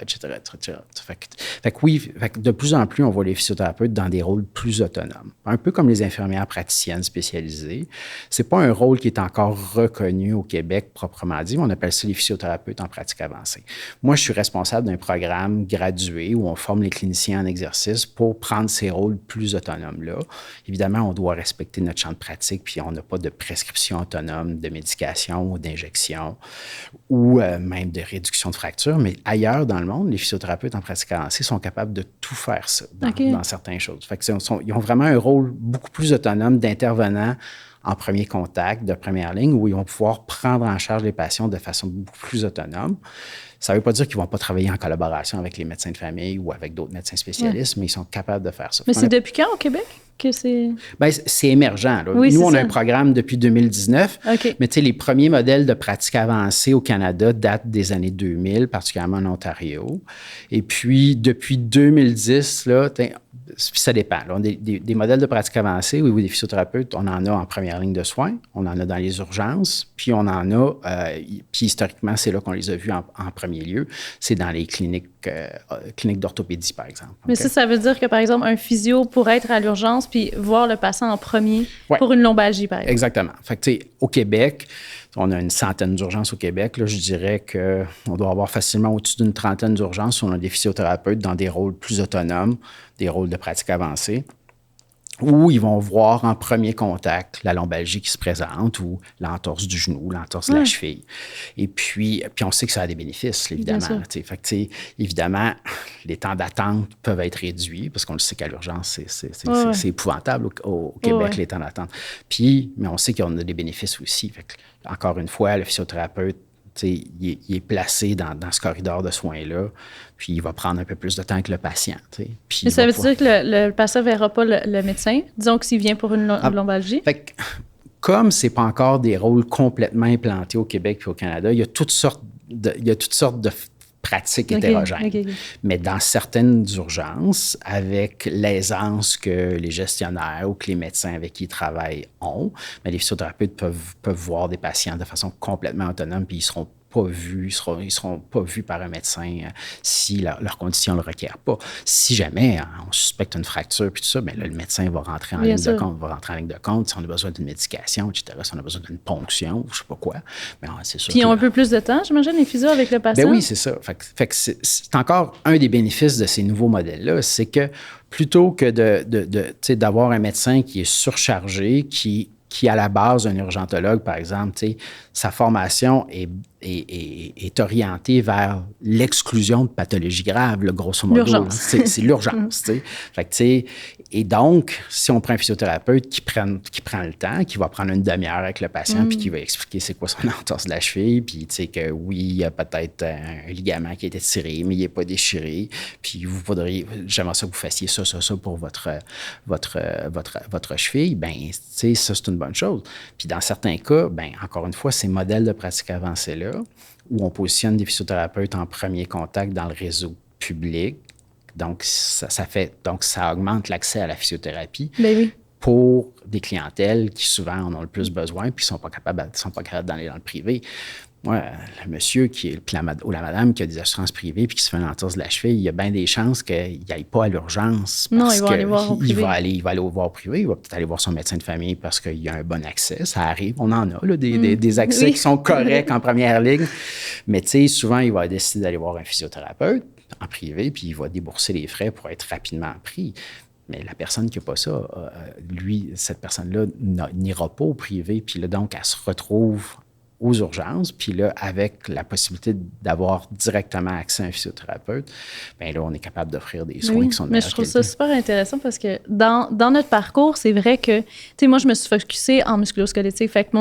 Fait que oui, fait que de plus en plus, on voit les physiothérapeutes dans des rôles plus autonomes. Un peu comme les infirmières praticiennes spécialisées. C'est pas un rôle qui est encore reconnu au Québec proprement dit, mais on appelle ça les physiothérapeutes en pratique avancée. Moi, je suis responsable d'un programme gradué où on forme les cliniciens en exercice pour prendre ces rôles plus autonomes-là. Évidemment, on doit respecter notre champ de pratique, puis on n'a pas de prescription autonome de médication ou d'injection ou même de réduction de fracture. Mais ailleurs dans le monde, les physiothérapeutes en pratique avancée sont capables de tout faire ça dans certaines choses. Fait que ils ont vraiment un rôle beaucoup plus autonome d'intervenant en premier contact, de première ligne, où ils vont pouvoir prendre en charge les patients de façon beaucoup plus autonome. Ça ne veut pas dire qu'ils ne vont pas travailler en collaboration avec les médecins de famille ou avec d'autres médecins spécialistes, mais ils sont capables de faire ça. Mais c'est depuis quand au Québec que c'est... Bien, c'est émergent. Là. Oui, nous, on a un programme depuis 2019, mais tu sais, les premiers modèles de pratique avancée au Canada datent des années 2000, particulièrement en Ontario. Et puis, depuis 2010, là, ça dépend. Là. On a des modèles de pratique avancée, oui, des physiothérapeutes, on en a en première ligne de soins, on en a dans les urgences, puis on en a, puis historiquement, c'est là qu'on les a vus en premier lieu, c'est dans les cliniques d'orthopédie, par exemple. Mais ça veut dire que, par exemple, un physio pourrait être à l'urgence puis voir le patient en premier pour une lombalgie, par exemple. Exactement. Fait que, tu sais, au Québec, on a une centaine d'urgences au Québec. Là, je dirais qu'on doit avoir facilement au-dessus d'une trentaine d'urgences. On a des physiothérapeutes dans des rôles plus autonomes, des rôles de pratique avancée, où ils vont voir en premier contact la lombalgie qui se présente ou l'entorse du genou, l'entorse de la cheville. Et puis, on sait que ça a des bénéfices, évidemment. Fait que, évidemment, les temps d'attente peuvent être réduits parce qu'on le sait qu'à l'urgence, c'est épouvantable au Québec, les temps d'attente. Puis, mais on sait qu'on a des bénéfices aussi. Fait que, encore une fois, le physiothérapeute, il est placé dans ce corridor de soins-là, puis il va prendre un peu plus de temps que le patient. Puis mais ça veut dire que le patient ne verra pas le médecin, disons que s'il vient pour une lombalgie? Fait que, comme ce n'est pas encore des rôles complètement implantés au Québec et au Canada, il y a toutes sortes de pratiques hétérogènes. Mais dans certaines urgences, avec l'aisance que les gestionnaires ou que les médecins avec qui ils travaillent ont, mais les physiothérapeutes peuvent voir des patients de façon complètement autonome, puis ils seront pas vus par un médecin si leurs conditions ne le requièrent pas. Si jamais on suspecte une fracture puis tout ça, bien là, le médecin va rentrer en ligne de compte, si on a besoin d'une médication, etc., si on a besoin d'une ponction, je ne sais pas quoi. Mais c'est sûr. Puis ils ont un peu plus de temps, j'imagine, les physios avec le patient? Ben oui, c'est ça. Fait que c'est encore un des bénéfices de ces nouveaux modèles-là, c'est que plutôt que d'avoir un médecin qui est surchargé, qui à la base, un urgentologue, par exemple, sa formation est est orienté vers l'exclusion de pathologies graves, là, grosso modo. L'urgence. C'est l'urgence. Fait que, et donc, si on prend un physiothérapeute qui prend le temps, qui va prendre une demi-heure avec le patient, puis qui va expliquer c'est quoi son entorse de la cheville, puis que oui, il y a peut-être un ligament qui a été tiré, mais il n'est pas déchiré, puis j'aimerais ça que vous fassiez ça pour votre cheville, bien, ça, c'est une bonne chose. Puis dans certains cas, bien, encore une fois, ces modèles de pratique avancée-là, où on positionne des physiothérapeutes en premier contact dans le réseau public, donc ça augmente l'accès à la physiothérapie pour des clientèles qui souvent en ont le plus besoin puis ne sont pas capables d'aller dans le privé. Moi, le monsieur ou la madame qui a des assurances privées puis qui se fait une entorse de la cheville, il y a bien des chances qu'il n'aille pas à l'urgence. Non, il va aller voir au privé. Il va aller voir au privé, il va peut-être aller voir son médecin de famille parce qu'il y a un bon accès. Ça arrive, on en a là, des accès qui sont corrects en première ligne. Mais tu sais, souvent, il va décider d'aller voir un physiothérapeute en privé puis il va débourser les frais pour être rapidement pris. Mais la personne qui n'a pas ça, cette personne-là n'ira pas au privé. Puis là, donc, elle se retrouve aux urgences, puis là, avec la possibilité d'avoir directement accès à un physiothérapeute, bien là, on est capable d'offrir des soins qui sont de meilleure je trouve qualité. ça super intéressant parce que dans notre parcours, c'est vrai que, tu sais, moi, je me suis focusée en musculo-squelettique. Fait que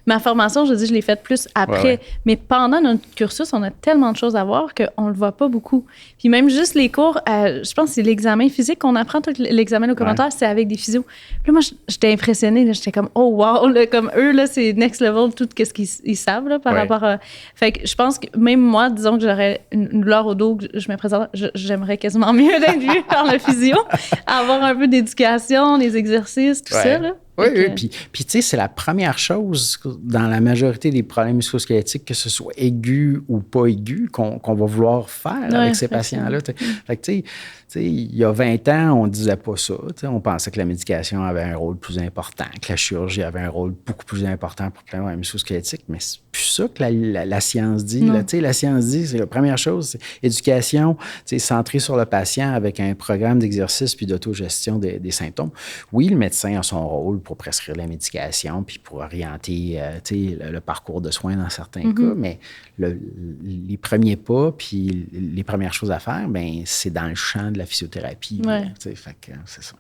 ma formation, je l'ai faite plus après. Ouais. Mais pendant notre cursus, on a tellement de choses à voir qu'on ne le voit pas beaucoup. Puis même juste les cours, je pense que c'est l'examen physique qu'on apprend, tout l'examen documentaire, c'est avec des physios. Puis là, moi, j'étais impressionnée. Là, j'étais comme, oh wow, là, comme eux, là, c'est next level, tout ce qu'ils savent là, par rapport à... Fait que je pense que même moi, disons que j'aurais une douleur au dos, que je me présente, j'aimerais quasiment mieux d'être vue par le physio, avoir un peu d'éducation, des exercices, tout ça. Là. Oui. Puis tu sais, c'est la première chose dans la majorité des problèmes musculo-squelettiques, que ce soit aigu ou pas aigu, qu'on va vouloir faire avec ces patients-là. Fait que tu sais, il y a 20 ans, on ne disait pas ça. On pensait que la médication avait un rôle plus important, que la chirurgie avait un rôle beaucoup plus important pour les problèmes musculo-squelettiques, mais c'est plus ça que la science dit. Là, la science dit, c'est la première chose, c'est éducation, centrée sur le patient avec un programme d'exercice puis d'autogestion des symptômes. Oui, le médecin a son rôle pour prescrire la médication puis pour orienter le parcours de soins dans certains cas, mais les premiers pas puis les premières choses à faire, bien, c'est dans le champ de la physiothérapie. Fait que c'est ça.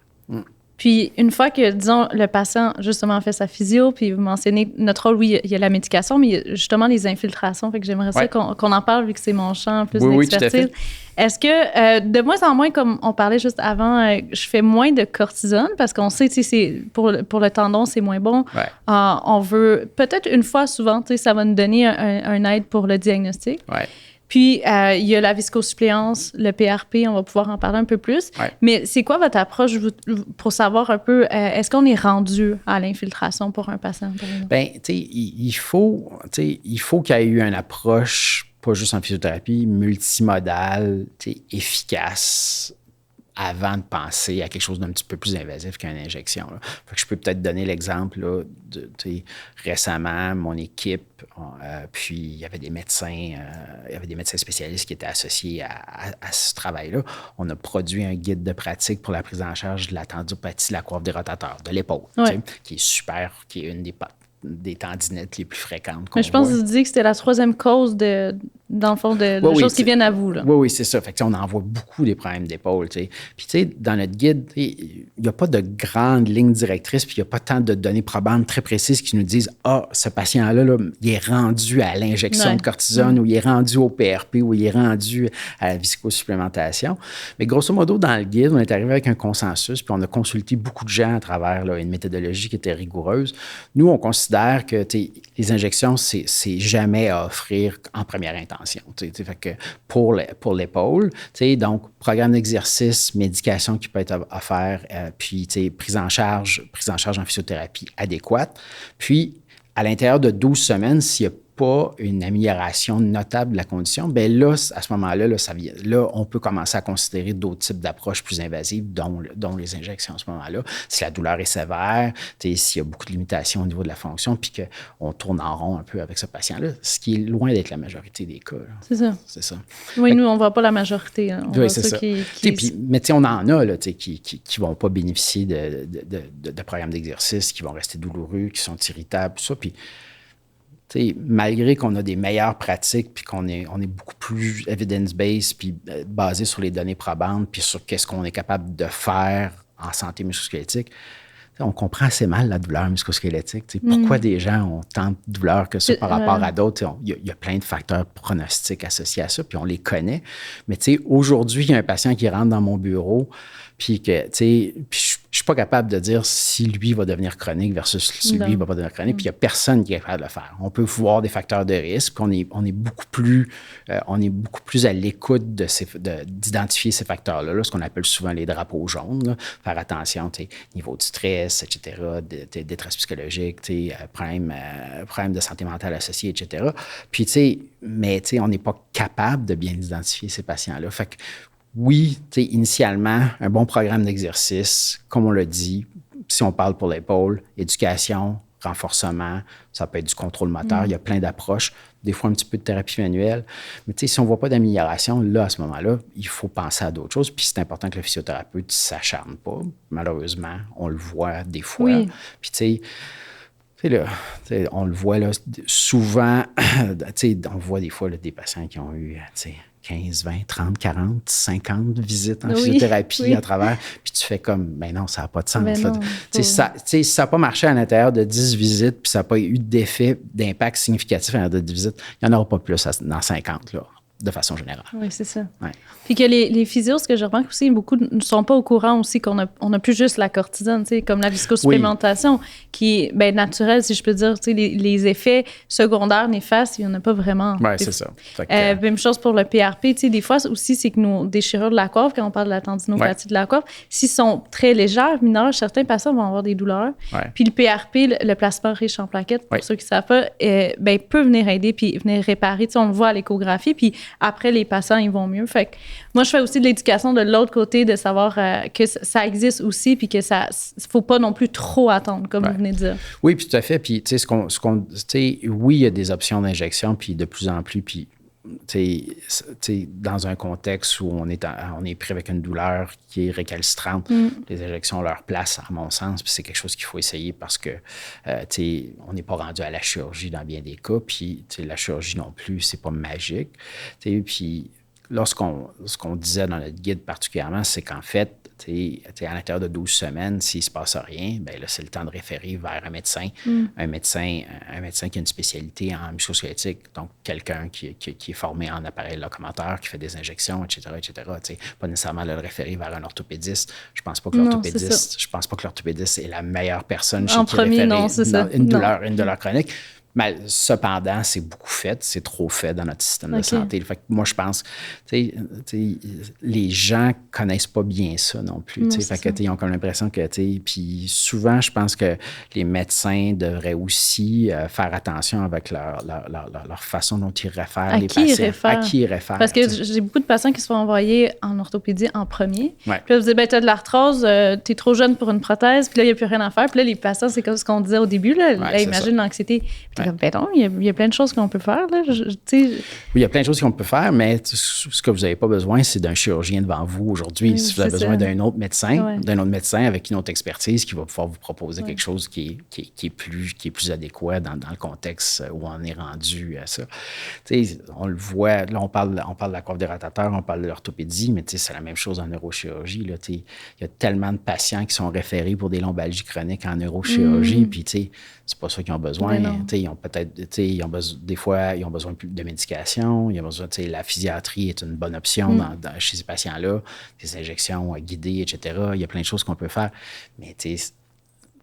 Puis, une fois que, disons, le patient, justement, fait sa physio, puis vous mentionnez notre rôle, oui, il y a la médication, mais il y a justement les infiltrations. Fait que j'aimerais ça qu'on en parle, vu que c'est mon champ plus d'expertise. Tout à fait. Est-ce que, de moins en moins, comme on parlait juste avant, je fais moins de cortisone, parce qu'on sait, tu sais, pour le tendon, c'est moins bon. On veut, peut-être une fois souvent, tu sais, ça va nous donner un aide pour le diagnostic. Puis, il y a la viscosuppléance, le PRP, on va pouvoir en parler un peu plus. Mais c'est quoi votre approche pour savoir un peu, est-ce qu'on est rendu à l'infiltration pour un patient? Bien, tu sais, il faut qu'il y ait eu une approche, pas juste en physiothérapie, multimodale, efficace, avant de penser à quelque chose d'un petit peu plus invasif qu'une injection. Là. Fait que je peux peut-être donner l'exemple là, récemment, mon équipe, puis il y avait des médecins spécialistes qui étaient associés à ce travail-là. On a produit un guide de pratique pour la prise en charge de la tendinopathie de la coiffe des rotateurs, de l'épaule, qui est super, qui est une des tendinettes les plus fréquentes qu'on Mais je pense voit. que vous dites que c'était la 3e cause dans le fond, de choses qui viennent à vous. Là. Oui, c'est ça. Fait que, on en voit beaucoup des problèmes d'épaule. Puis, tu sais, dans notre guide, il n'y a pas de grande ligne directrice, puis il n'y a pas tant de données probantes très précises qui nous disent « Ah, ce patient-là, là, il est rendu à l'injection de cortisone, ou il est rendu au PRP, ou il est rendu à la viscosupplémentation. » Mais grosso modo, dans le guide, on est arrivé avec un consensus, puis on a consulté beaucoup de gens à travers là, une méthodologie qui était rigoureuse. Nous, on considère que les injections, c'est jamais à offrir en première intention. Fait que pour l'épaule, donc programme d'exercice, médication qui peut être offert, puis prise en charge en physiothérapie adéquate. Puis, à l'intérieur de 12 semaines, s'il n'y a pas une amélioration notable de la condition, bien là, à ce moment-là, on peut commencer à considérer d'autres types d'approches plus invasives, dont les injections à ce moment-là. Si la douleur est sévère, s'il y a beaucoup de limitations au niveau de la fonction, puis qu'on tourne en rond un peu avec ce patient-là, ce qui est loin d'être la majorité des cas. Là. C'est ça. Oui, nous, on ne voit pas la majorité. Hein. On voit c'est ça. Mais on en a là, qui ne vont pas bénéficier de programmes d'exercice, qui vont rester douloureux, qui sont irritables, tout ça. Puis malgré qu'on a des meilleures pratiques puis on est beaucoup plus evidence-based puis basé sur les données probantes puis sur qu'est-ce qu'on est capable de faire en santé musculosquelettique, on comprend assez mal la douleur musculosquelettique. Pourquoi des gens ont tant de douleurs que ça par rapport à d'autres? Il y a plein de facteurs pronostiques associés à ça, puis on les connaît. Mais aujourd'hui, il y a un patient qui rentre dans mon bureau, puis que, je suis pas capable de dire si lui va devenir chronique versus si lui va pas devenir chronique, puis il n'y a personne qui est capable de le faire. On peut voir des facteurs de risque, puis on est beaucoup plus à l'écoute d'identifier ces facteurs-là, ce qu'on appelle souvent les drapeaux jaunes, là. Faire attention, niveau de stress, etc., détresse psychologique, problème de santé mentale associé, etc. Puis, mais on n'est pas capable de bien identifier ces patients-là. Fait que, oui, initialement, un bon programme d'exercice, comme on l'a dit, si on parle pour l'épaule, éducation, renforcement, ça peut être du contrôle moteur, il y a plein d'approches, des fois un petit peu de thérapie manuelle. Mais si on ne voit pas d'amélioration, là, à ce moment-là, il faut penser à d'autres choses. Puis c'est important que le physiothérapeute ne s'acharne pas. Malheureusement, on le voit des fois. Oui. Puis on le voit là, souvent, on voit des fois là, des patients qui ont eu 15, 20, 30, 40, 50 visites en physiothérapie à travers, puis tu fais comme, ben non, ça n'a pas de sens. Si ça n'a pas marché à l'intérieur de 10 visites, puis ça n'a pas eu d'effet, d'impact significatif à l'intérieur de 10 visites, il n'y en aura pas plus dans 50, là, de façon générale. Oui, c'est ça. Ouais. Puis que les physios, ce que je remarque aussi, beaucoup ne sont pas au courant aussi qu'on a plus juste la cortisone, comme la viscosupplémentation, qui est naturelle, si je peux dire. Les effets secondaires néfastes, il n'y en a pas vraiment. Oui, c'est ça. Même chose pour le PRP. Des fois aussi, c'est que nos déchirures de la coiffe, quand on parle de la tendinopathie de la coiffe, s'ils sont très légères, mineures, certains patients vont avoir des douleurs. Ouais. Puis le PRP, le plasma riche en plaquettes, pour ceux qui ne savent pas, peut venir aider puis venir réparer. On le voit à l'échographie. Puis après, les patients, ils vont mieux. Fait que moi, je fais aussi de l'éducation de l'autre côté, de savoir que ça existe aussi, puis que ça, faut pas non plus trop attendre, comme vous venez de dire. Oui, puis tout à fait. Puis, oui, il y a des options d'injection, puis de plus en plus, puis dans un contexte où on est pris avec une douleur qui est récalcitrante, les injections ont leur place, à mon sens, puis c'est quelque chose qu'il faut essayer parce que on n'est pas rendu à la chirurgie dans bien des cas, puis la chirurgie non plus, c'est pas magique. Puis ce qu'on disait dans notre guide particulièrement, c'est qu'en fait, à l'intérieur de 12 semaines, s'il ne se passe rien, bien là, c'est le temps de référer vers un médecin, un médecin qui a une spécialité en musculosquelettique, donc quelqu'un qui est formé en appareil locomoteur, qui fait des injections, etc., etc. Pas nécessairement le référer vers un orthopédiste. Je pense pas que l'orthopédiste est la meilleure personne chez qui référer une douleur chronique. Mais cependant, c'est beaucoup fait, c'est trop fait dans notre système de santé. Fait que moi, je pense, les gens connaissent pas bien ça non plus. Fait que ils ont comme l'impression que, puis souvent, je pense que les médecins devraient aussi faire attention avec leur façon dont ils réfèrent les patients. À qui ils réfèrent. Parce que j'ai beaucoup de patients qui se font envoyer en orthopédie en premier. Ouais. Puis là, vous dites, t'as de l'arthrose, t'es trop jeune pour une prothèse, puis là, il n'y a plus rien à faire. Puis là, les patients, c'est comme ce qu'on disait au début, là, imagine l'anxiété. Ben non, il y a plein de choses qu'on peut faire. Là, oui, il y a plein de choses qu'on peut faire, mais ce que vous n'avez pas besoin, c'est d'un chirurgien devant vous aujourd'hui. Si vous avez besoin d'un autre médecin, avec une autre expertise qui va pouvoir vous proposer quelque chose qui est plus adéquat dans le contexte où on est rendu à ça. On le voit, là, on parle de la coiffe des rotateurs, on parle de l'orthopédie, mais c'est la même chose en neurochirurgie. Là, il y a tellement de patients qui sont référés pour des lombalgies chroniques en neurochirurgie, puis c'est pas ça qu'ils ont besoin. Ils ont peut-être, des fois, ils ont besoin de médication. Ils ont besoin, la physiatrie est une bonne option chez ces patients-là. Des injections guidées, etc. Il y a plein de choses qu'on peut faire. Mais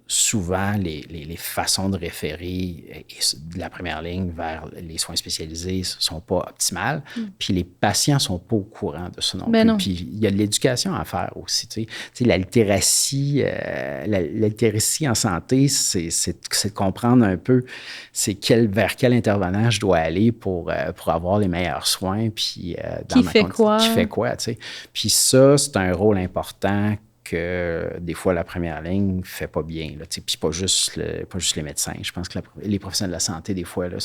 souvent, les façons de référer de la première ligne vers les soins spécialisés ne sont pas optimales. Puis les patients ne sont pas au courant de ça non plus. Non. Puis il y a de l'éducation à faire aussi. La littératie en santé, c'est de comprendre un peu vers quel intervenant je dois aller pour avoir les meilleurs soins. Puis, qui fait quoi. Puis ça, c'est un rôle important que des fois, la première ligne ne fait pas bien. Puis pas juste les médecins. Je pense que les professionnels de la santé, des fois, là,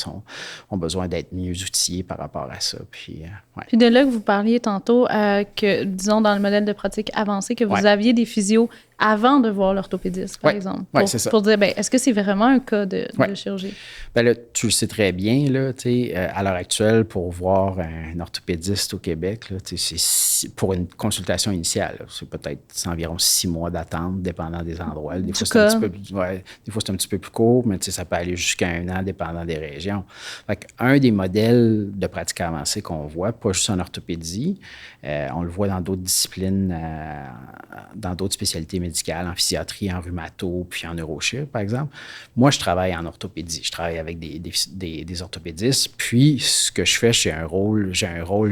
ont besoin d'être mieux outillés par rapport à ça. Puis Puis de là que vous parliez tantôt, que, disons, dans le modèle de pratique avancé, que vous aviez des physios avant de voir l'orthopédiste, par exemple. Oui, c'est ça. Pour dire, est-ce que c'est vraiment un cas de chirurgie? Bien là, tu le sais très bien, là, à l'heure actuelle, pour voir un orthopédiste au Québec, là, pour une consultation initiale, là, c'est environ 6 mois d'attente, dépendant des endroits. Des fois, c'est un petit peu plus court, mais ça peut aller jusqu'à 1 an, dépendant des régions. Fait un des modèles de pratique avancée qu'on voit, pas juste en orthopédie, on le voit dans d'autres disciplines, dans d'autres spécialités médicales, en physiatrie, en rhumato, puis en neurochir, par exemple. Moi, je travaille en orthopédie. Je travaille avec des orthopédistes. Puis, ce que je fais, j'ai un rôle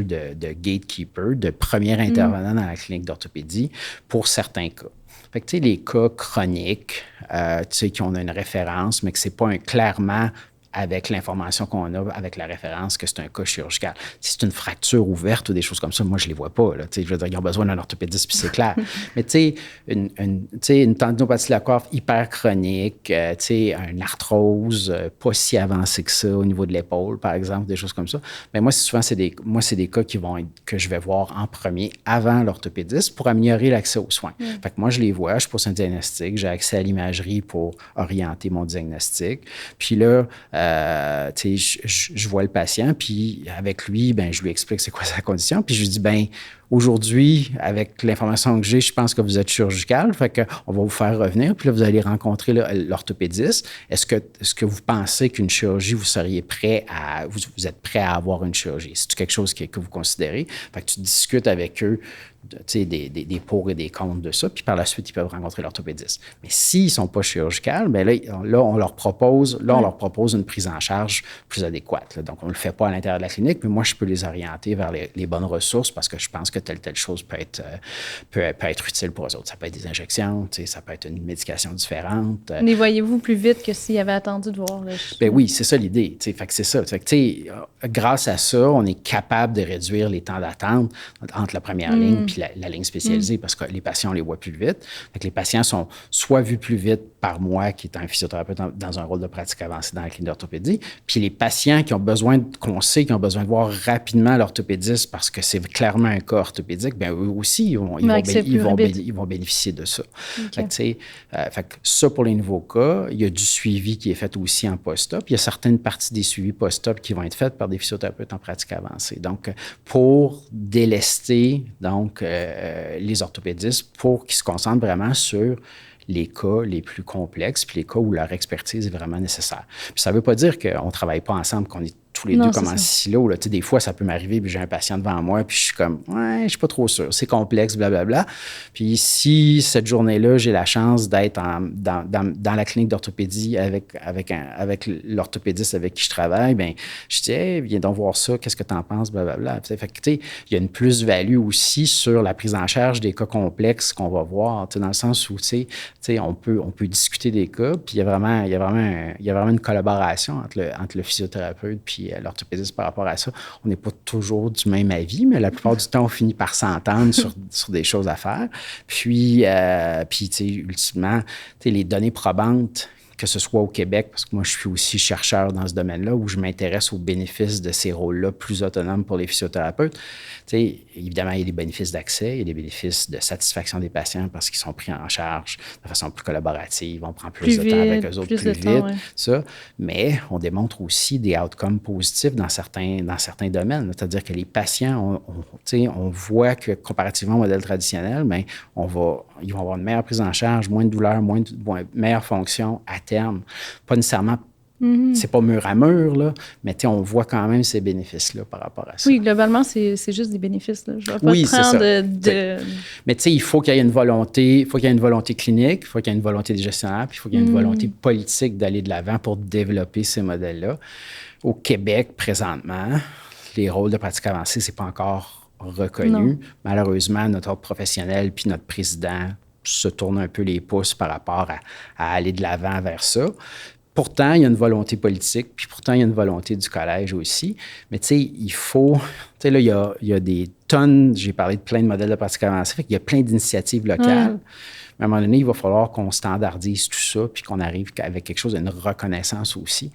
de gatekeeper, de premier intervenant dans la clinique d'orthopédie pour certains cas. Fait que, tu sais, les cas chroniques, qui ont une référence, mais que c'est pas clairement avec l'information qu'on a, avec la référence que c'est un cas chirurgical. Si c'est une fracture ouverte ou des choses comme ça, moi, je les vois pas. Là, je veux dire, ils ont besoin d'un orthopédiste, puis c'est clair. Mais tu sais, une tendinopathie de la coiffe hyper chronique, une arthrose pas si avancée que ça au niveau de l'épaule, par exemple, des choses comme ça. Mais moi, souvent, c'est des cas que je vais voir en premier avant l'orthopédiste pour améliorer l'accès aux soins. Fait que moi, je les vois, je pose un diagnostic, j'ai accès à l'imagerie pour orienter mon diagnostic. Puis là, je vois le patient, puis avec lui, je lui explique c'est quoi sa condition, puis je lui dis, aujourd'hui, avec l'information que j'ai, je pense que vous êtes chirurgical, fait qu'on va vous faire revenir, puis là, vous allez rencontrer l'orthopédiste. Est-ce que vous pensez qu'une chirurgie, vous êtes prêt à avoir une chirurgie? C'est quelque chose que vous considérez? Fait que tu discutes avec eux, des pour et des contre de ça, puis par la suite, ils peuvent rencontrer l'orthopédiste. Mais s'ils ne sont pas chirurgicales, là, on leur propose une prise en charge plus adéquate. Là. Donc, on ne le fait pas à l'intérieur de la clinique, mais moi, je peux les orienter vers les bonnes ressources parce que je pense que telle chose peut être utile pour eux autres. Ça peut être des injections, ça peut être une médication différente. Les voyez-vous plus vite que s'ils avaient attendu de voir? Oui, c'est ça l'idée. Fait que c'est ça. Fait que, grâce à ça, on est capable de réduire les temps d'attente entre la première ligne puis la ligne spécialisée parce que les patients, on les voit plus vite. Fait que les patients sont soit vus plus vite par moi, qui est un physiothérapeute dans un rôle de pratique avancée dans la clinique d'orthopédie, puis les patients qui ont besoin de voir rapidement l'orthopédiste parce que c'est clairement un cas orthopédique, eux aussi, ils vont bénéficier de ça. Okay. Fait que ça, pour les nouveaux cas, il y a du suivi qui est fait aussi en post-op. Il y a certaines parties des suivis post-op qui vont être faites par des physiothérapeutes en pratique avancée. Donc, pour délester les orthopédistes, pour qu'ils se concentrent vraiment sur les cas les plus complexes, puis les cas où leur expertise est vraiment nécessaire. Puis ça ne veut pas dire qu'on ne travaille pas ensemble, qu'on est tous les deux comme en silo. Là. Des fois, ça peut m'arriver, puis j'ai un patient devant moi, puis je suis comme, je suis pas trop sûr, c'est complexe, blablabla. Puis si cette journée-là, j'ai la chance d'être dans la clinique d'orthopédie avec l'orthopédiste avec qui je travaille, je dis, viens donc voir ça, qu'est-ce que tu en penses, blablabla. Fait que, il y a une plus-value aussi sur la prise en charge des cas complexes qu'on va voir, dans le sens où, on peut discuter des cas, puis il y a vraiment une collaboration entre le physiothérapeute puis l'orthopédiste par rapport à ça. On n'est pas toujours du même avis, mais la plupart du temps, on finit par s'entendre sur des choses à faire. Puis ultimement, les données probantes, que ce soit au Québec, parce que moi, je suis aussi chercheur dans ce domaine-là, où je m'intéresse aux bénéfices de ces rôles-là plus autonomes pour les physiothérapeutes. Évidemment, il y a des bénéfices d'accès, il y a des bénéfices de satisfaction des patients parce qu'ils sont pris en charge de façon plus collaborative, on prend plus de temps avec eux autres, plus vite, ça. Mais on démontre aussi des outcomes positifs dans certains domaines. C'est-à-dire que les patients, on voit que comparativement au modèle traditionnel, ils vont avoir une meilleure prise en charge, moins de douleur, meilleure fonction à terme. Pas nécessairement, c'est pas mur à mur, là, mais on voit quand même ces bénéfices-là par rapport à ça. Oui, globalement, c'est juste des bénéfices. Là. Je vais pas prendre Mais il faut qu'il y ait une volonté, clinique, il faut qu'il y ait une volonté des gestionnaires, puis il faut qu'il y ait une volonté politique d'aller de l'avant pour développer ces modèles-là. Au Québec, présentement, les rôles de pratique avancée, c'est pas encore reconnu. Non. Malheureusement, notre ordre professionnel puis notre président se tourne un peu les pouces par rapport à aller de l'avant vers ça. Pourtant, il y a une volonté politique, puis pourtant, il y a une volonté du collège aussi. Mais il faut... là, il y a des tonnes... J'ai parlé de plein de modèles de pratique avancée, fait qu'il y a plein d'initiatives locales. Mais à un moment donné, il va falloir qu'on standardise tout ça, puis qu'on arrive avec quelque chose d'une reconnaissance aussi.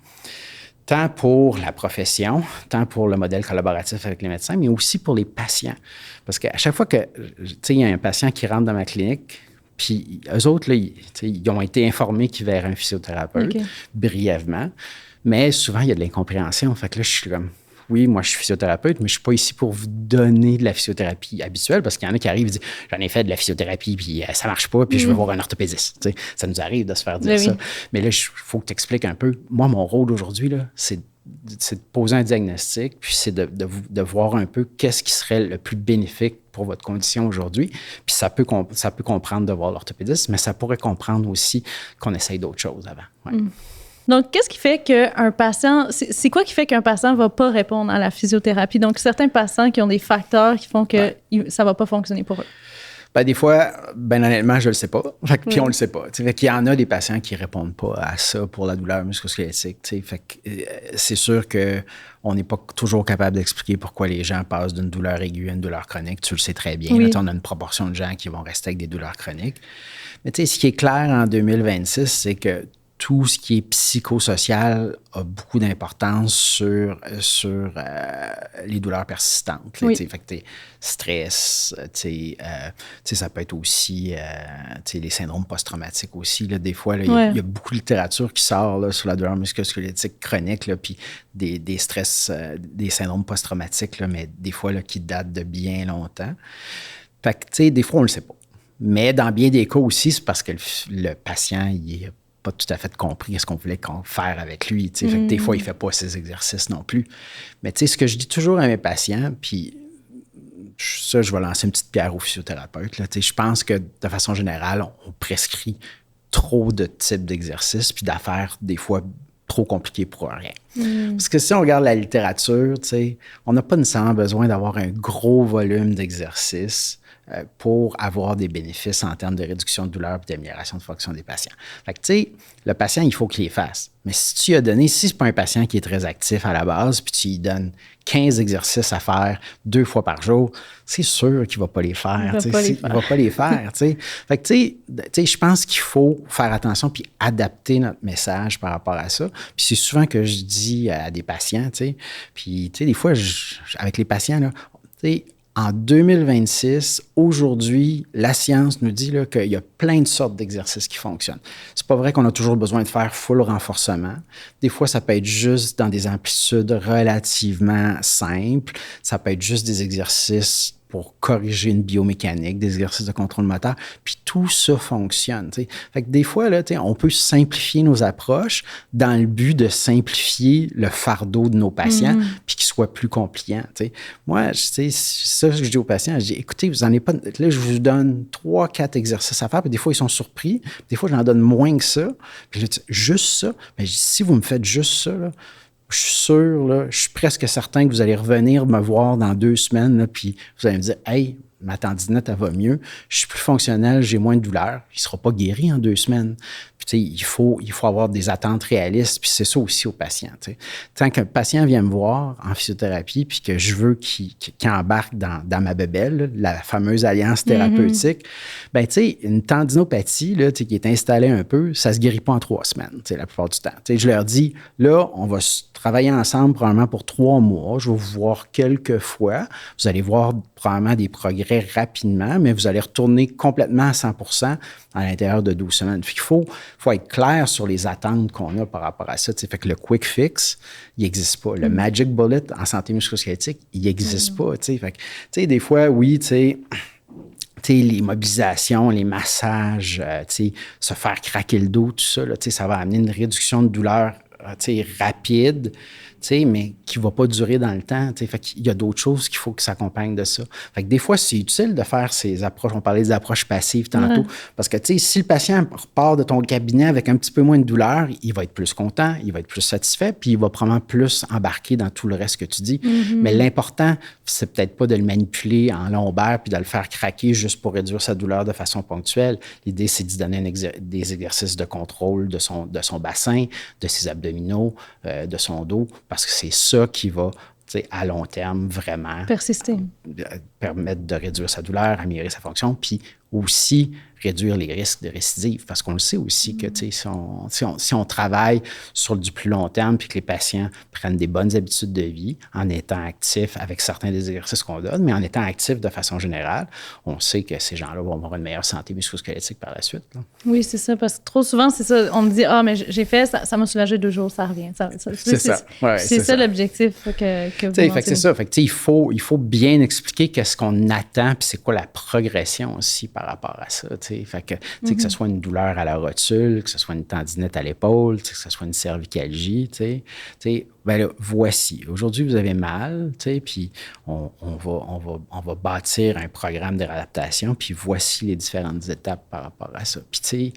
Tant pour la profession, tant pour le modèle collaboratif avec les médecins, mais aussi pour les patients. Parce qu'à chaque fois que, il y a un patient qui rentre dans ma clinique, Puis eux autres, là, ils ont été informés qu'ils verraient un physiothérapeute brièvement, mais souvent, il y a de l'incompréhension. Fait que là, je suis comme, oui, moi, je suis physiothérapeute, mais je ne suis pas ici pour vous donner de la physiothérapie habituelle, parce qu'il y en a qui arrivent et disent, j'en ai fait de la physiothérapie, puis ça ne marche pas, puis je veux voir un orthopédiste. T'sais, ça nous arrive de se faire dire ça. Mais là, il faut que tu expliques un peu. Moi, mon rôle aujourd'hui, là, c'est de poser un diagnostic, puis c'est de voir un peu qu'est-ce qui serait le plus bénéfique pour votre condition aujourd'hui. Puis ça peut comprendre de voir l'orthopédiste, mais ça pourrait comprendre aussi qu'on essaye d'autres choses avant. Ouais. Donc, qu'est-ce qui fait qu'un patient... C'est quoi qui fait qu'un patient ne va pas répondre à la physiothérapie? Donc, certains patients qui ont des facteurs qui font que ça ne va pas fonctionner pour eux. Ben, des fois, ben honnêtement, je le sais pas. Puis on le sait pas. Fait qu'il y en a des patients qui répondent pas à ça pour la douleur musculo-squelettique. Fait que c'est sûr qu'on n'est pas toujours capable d'expliquer pourquoi les gens passent d'une douleur aiguë à une douleur chronique. Tu le sais très bien. Là, on a une proportion de gens qui vont rester avec des douleurs chroniques. Mais ce qui est clair en 2026, c'est que tout ce qui est psychosocial a beaucoup d'importance sur les douleurs persistantes. Là, fait que stress, ça peut être aussi les syndromes post-traumatiques aussi. Là, des fois, il y a beaucoup de littérature qui sort là, sur la douleur musculo-squelettique chronique, puis des stress, des syndromes post-traumatiques, là, mais des fois là, qui datent de bien longtemps. Fait que, des fois, on ne le sait pas. Mais dans bien des cas aussi, c'est parce que le patient, il est pas tout à fait compris ce qu'on voulait faire avec lui. Fait que des fois, il ne fait pas ses exercices non plus. Mais ce que je dis toujours à mes patients, puis ça, je vais lancer une petite pierre aux physiothérapeutes. Là, je pense que de façon générale, on prescrit trop de types d'exercices puis d'affaires, des fois, trop compliquées pour rien. Parce que si on regarde la littérature, on n'a pas nécessairement besoin d'avoir un gros volume d'exercices pour avoir des bénéfices en termes de réduction de douleur et d'amélioration de fonction des patients. Fait que, le patient, il faut qu'il les fasse. Mais si tu lui as donné, si c'est pas un patient qui est très actif à la base, puis tu lui donnes 15 exercices à faire 2 fois par jour, c'est sûr qu'il va pas les faire. Il va pas les faire. Fait que, je pense qu'il faut faire attention puis adapter notre message par rapport à ça. Puis c'est souvent que je dis à des patients, puis des fois, avec les patients, là, en 2026, aujourd'hui, la science nous dit là, qu'il y a plein de sortes d'exercices qui fonctionnent. C'est pas vrai qu'on a toujours besoin de faire full renforcement. Des fois, ça peut être juste dans des amplitudes relativement simples. Ça peut être juste des exercices pour corriger une biomécanique, des exercices de contrôle moteur, puis tout ça fonctionne. T'sais. Fait que des fois, là, on peut simplifier nos approches dans le but de simplifier le fardeau de nos patients, puis qu'ils soient plus compliants. T'sais. Moi, c'est ça que je dis aux patients, je dis, écoutez, vous n'en avez pas... Là, je vous donne 3-4 exercices à faire, puis des fois, ils sont surpris, puis des fois, j'en donne moins que ça, puis je dis, juste ça. Mais je dis, si vous me faites juste ça, là, je suis sûr, là, je suis presque certain que vous allez revenir me voir dans 2 semaines, là, puis vous allez me dire « Hey, ma tendinite, elle va mieux, je suis plus fonctionnel, j'ai moins de douleur. » Il ne sera pas guéri en 2 semaines. Puis, il faut avoir des attentes réalistes, puis c'est ça aussi aux patients. T'sais. Tant qu'un patient vient me voir en physiothérapie, puis que je veux qu'il embarque dans ma bébelle, là, la fameuse alliance thérapeutique, ben, une tendinopathie là, qui est installée un peu, ça ne se guérit pas en 3 semaines, la plupart du temps. Je leur dis, là, on va travailler ensemble probablement pour 3 mois. Je vais vous voir quelques fois. Vous allez voir probablement des progrès rapidement, mais vous allez retourner complètement à 100% à l'intérieur de 12 semaines. Il faut être clair sur les attentes qu'on a par rapport à ça. Fait que le quick fix, il n'existe pas. Le magic bullet en santé musculo-squelettique, il n'existe pas. Fait que, des fois, oui, les mobilisations, les massages, se faire craquer le dos, tout ça, là, ça va amener une réduction de douleur rapide, mais qui ne va pas durer dans le temps. Fait qu'il y a d'autres choses qu'il faut que s'accompagnent de ça. Fait que des fois, c'est utile de faire ces approches. On parlait des approches passives tantôt. Parce que si le patient repart de ton cabinet avec un petit peu moins de douleur, il va être plus content, il va être plus satisfait, puis il va probablement plus embarquer dans tout le reste que tu dis. Mais l'important, c'est peut-être pas de le manipuler en lombaire puis de le faire craquer juste pour réduire sa douleur de façon ponctuelle. L'idée, c'est d'y donner des exercices de contrôle de son bassin, de ses abdominaux, de son dos, parce que c'est ça qui va, à long terme, vraiment... Persister. permettre de réduire sa douleur, améliorer sa fonction, puis aussi réduire les risques de récidive. Parce qu'on le sait aussi que si on travaille sur du plus long terme puis que les patients prennent des bonnes habitudes de vie en étant actifs avec certains des exercices qu'on donne, mais en étant actifs de façon générale, on sait que ces gens-là vont avoir une meilleure santé musculo-squelettique par la suite. Là. Oui, c'est ça. Parce que trop souvent, c'est ça. On me dit, mais j'ai fait, ça m'a soulagé 2 jours, ça revient. C'est ça. Ouais, c'est ça l'objectif que vous mentionnez. C'est ça. Fait que, il faut bien expliquer qu'est-ce qu'on attend puis c'est quoi la progression aussi par rapport à ça. Fait que, que ce soit une douleur à la rotule, que ce soit une tendinite à l'épaule, que ce soit une cervicalgie, ben là, voici. Aujourd'hui, vous avez mal, puis on va bâtir un programme de réadaptation, puis voici les différentes étapes par rapport à ça. Puis,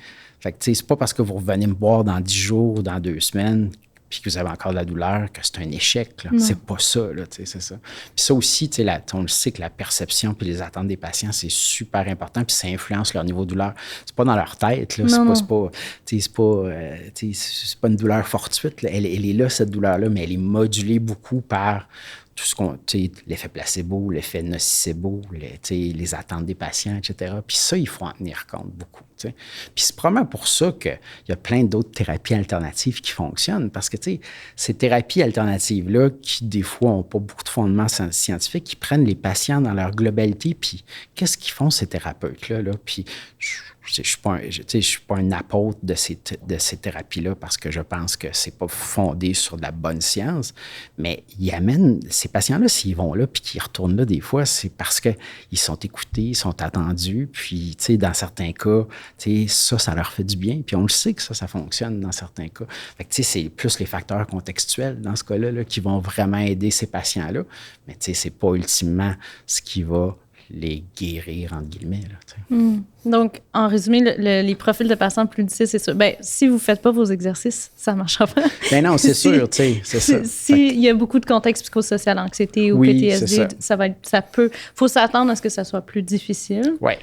c'est pas parce que vous revenez me voir dans 10 jours ou dans 2 semaines puis que vous avez encore de la douleur, que c'est un échec. Là. C'est pas ça, là, c'est ça. Puis ça aussi, on le sait que la perception puis les attentes des patients, c'est super important, puis ça influence leur niveau de douleur. C'est pas dans leur tête, là. C'est pas une douleur fortuite. Là. Elle est là, cette douleur-là, mais elle est modulée beaucoup par tout ce qu'on, l'effet placebo, l'effet nocebo, les attentes des patients, etc. Puis ça, il faut en tenir compte beaucoup. Puis c'est probablement pour ça qu'il y a plein d'autres thérapies alternatives qui fonctionnent, parce que ces thérapies alternatives-là, qui des fois n'ont pas beaucoup de fondements scientifiques, qui prennent les patients dans leur globalité, puis qu'est-ce qu'ils font ces thérapeutes-là? Là? Puis je ne suis pas un apôtre de ces thérapies-là parce que je pense que c'est pas fondé sur de la bonne science, mais ils amènent ces patients-là, s'ils vont là puis qu'ils retournent là des fois, c'est parce qu'ils sont écoutés, ils sont attendus, puis dans certains cas, ça leur fait du bien, puis on le sait que ça fonctionne dans certains cas. Fait que c'est plus les facteurs contextuels dans ce cas-là là, qui vont vraiment aider ces patients-là, mais c'est pas ultimement ce qui va les guérir, entre guillemets. Là, Donc, en résumé, les profils de patients plus difficiles, c'est ça. Ben, si vous ne faites pas vos exercices, ça ne marchera pas. Ben non, c'est sûr, c'est ça. S'il y a beaucoup de contexte psychosocial, anxiété ou PTSD, ça peut... Il faut s'attendre à ce que ça soit plus difficile. Oui.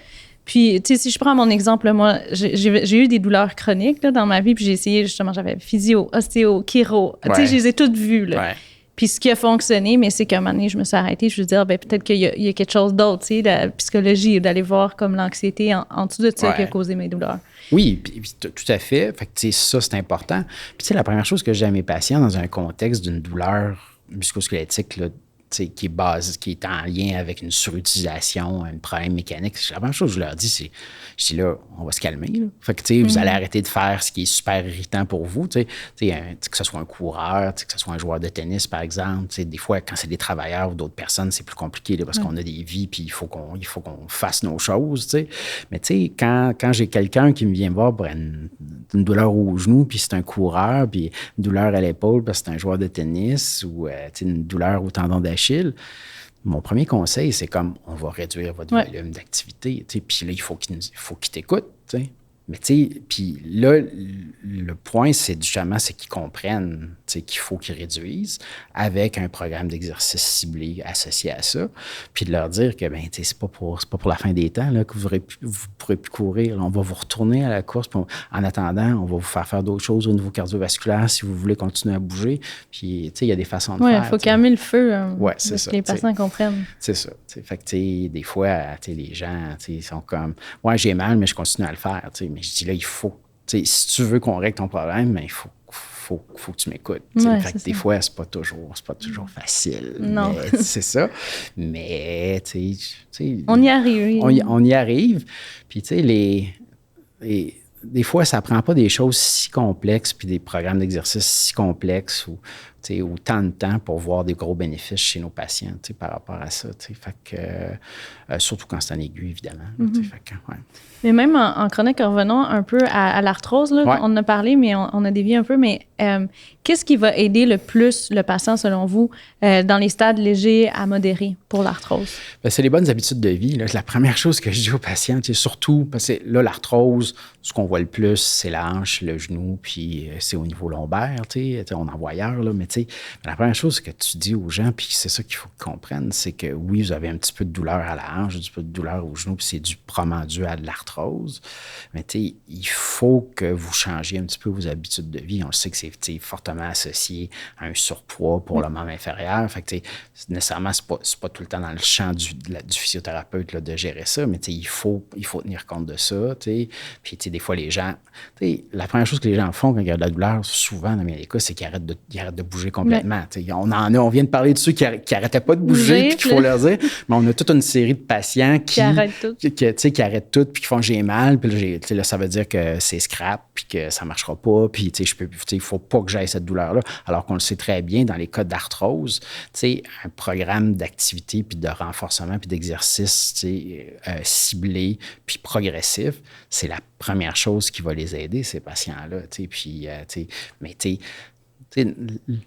Puis, si je prends mon exemple, moi, j'ai eu des douleurs chroniques là, dans ma vie, puis j'ai essayé, justement, j'avais physio, ostéo, chiro. Je les ai toutes vues, là. Ouais. Puis ce qui a fonctionné, mais c'est qu'à un moment donné, je me suis arrêtée. Je me suis dit, peut-être qu'il y a quelque chose d'autre, la psychologie, d'aller voir comme l'anxiété en dessous de ça qui a causé mes douleurs. Oui, puis tout à fait. Fait que, ça, c'est important. Puis, la première chose que je dis à mes patients dans un contexte d'une douleur musculo-squelettique, là, qui est en lien avec une surutilisation, un problème mécanique. La première chose que je leur dis, c'est, je dis là, on va se calmer. Là. Fait que, vous allez arrêter de faire ce qui est super irritant pour vous. Que ce soit un coureur, que ce soit un joueur de tennis, par exemple. Des fois, quand c'est des travailleurs ou d'autres personnes, c'est plus compliqué là, parce qu'on a des vies puis il faut qu'on fasse nos choses. T'sais. Mais quand j'ai quelqu'un qui me vient me voir pour une douleur au genou, puis c'est un coureur, puis une douleur à l'épaule parce que c'est un joueur de tennis, ou une douleur au tendon d'Achille, mon premier conseil, c'est comme, on va réduire votre volume d'activité, puis là, il faut qu'il t'écoute, t'sais. Mais puis là, le point, c'est justement, c'est qu'ils comprennent qu'il faut qu'ils réduisent avec un programme d'exercice ciblé associé à ça, puis de leur dire que c'est pas pour la fin des temps là, que vous pourrez plus courir. Là, on va vous retourner à la course, puis en attendant, on va vous faire d'autres choses au niveau cardiovasculaire si vous voulez continuer à bouger. Puis il y a des façons de faire. Il faut calmer le feu c'est ça, que les patients comprennent. C'est ça. Fait que des fois, les gens sont comme « Ouais, j'ai mal, mais je continue à le faire. » Mais je dis là, il faut. Si tu veux qu'on règle ton problème, il faut que tu m'écoutes. Fait que des fois, c'est pas toujours facile. Non. C'est ça. Mais, on y arrive. On y arrive. Puis, des fois, ça prend pas des choses si complexes puis des programmes d'exercice si complexes ou tant de temps pour voir des gros bénéfices chez nos patients par rapport à ça. Fait que, surtout quand c'est en aigu, évidemment. Fait que, Mais même en chronique, en revenant un peu à l'arthrose, là, on en a parlé, mais on a dévié un peu. Mais qu'est-ce qui va aider le plus le patient, selon vous, dans les stades légers à modérés pour l'arthrose? Bien, c'est les bonnes habitudes de vie. Là. La première chose que je dis aux patients, surtout, parce que là, l'arthrose, ce qu'on voit le plus, c'est la hanche, le genou, puis c'est au niveau lombaire. On en voit ailleurs, là, mais la première chose que tu dis aux gens, puis c'est ça qu'il faut qu'ils comprennent, c'est que oui, vous avez un petit peu de douleur à la hanche, un petit peu de douleur au genou, puis c'est probablement dû à de l'arthrose. Mais il faut que vous changiez un petit peu vos habitudes de vie. On le sait que c'est fortement associé à un surpoids pour le membre inférieur. Fait que nécessairement, c'est pas tout le temps dans le champ du physiothérapeute là, de gérer ça, mais il faut tenir compte de ça. Puis des fois, les gens, la première chose que les gens font quand il y a de la douleur, souvent dans les cas, c'est qu'ils arrêtent de bouger complètement. On vient de parler de ceux qui n'arrêtaient pas de bouger, puis qu'il faut leur dire, mais on a toute une série de patients qui arrêtent tout, puis qui font j'ai mal, puis là, ça veut dire que c'est scrap, puis que ça ne marchera pas, puis il ne faut pas que j'aille cette douleur-là. Alors qu'on le sait très bien, dans les cas d'arthrose, un programme d'activité, puis de renforcement, puis d'exercice ciblé, puis progressif, c'est la première chose qui va les aider, ces patients-là.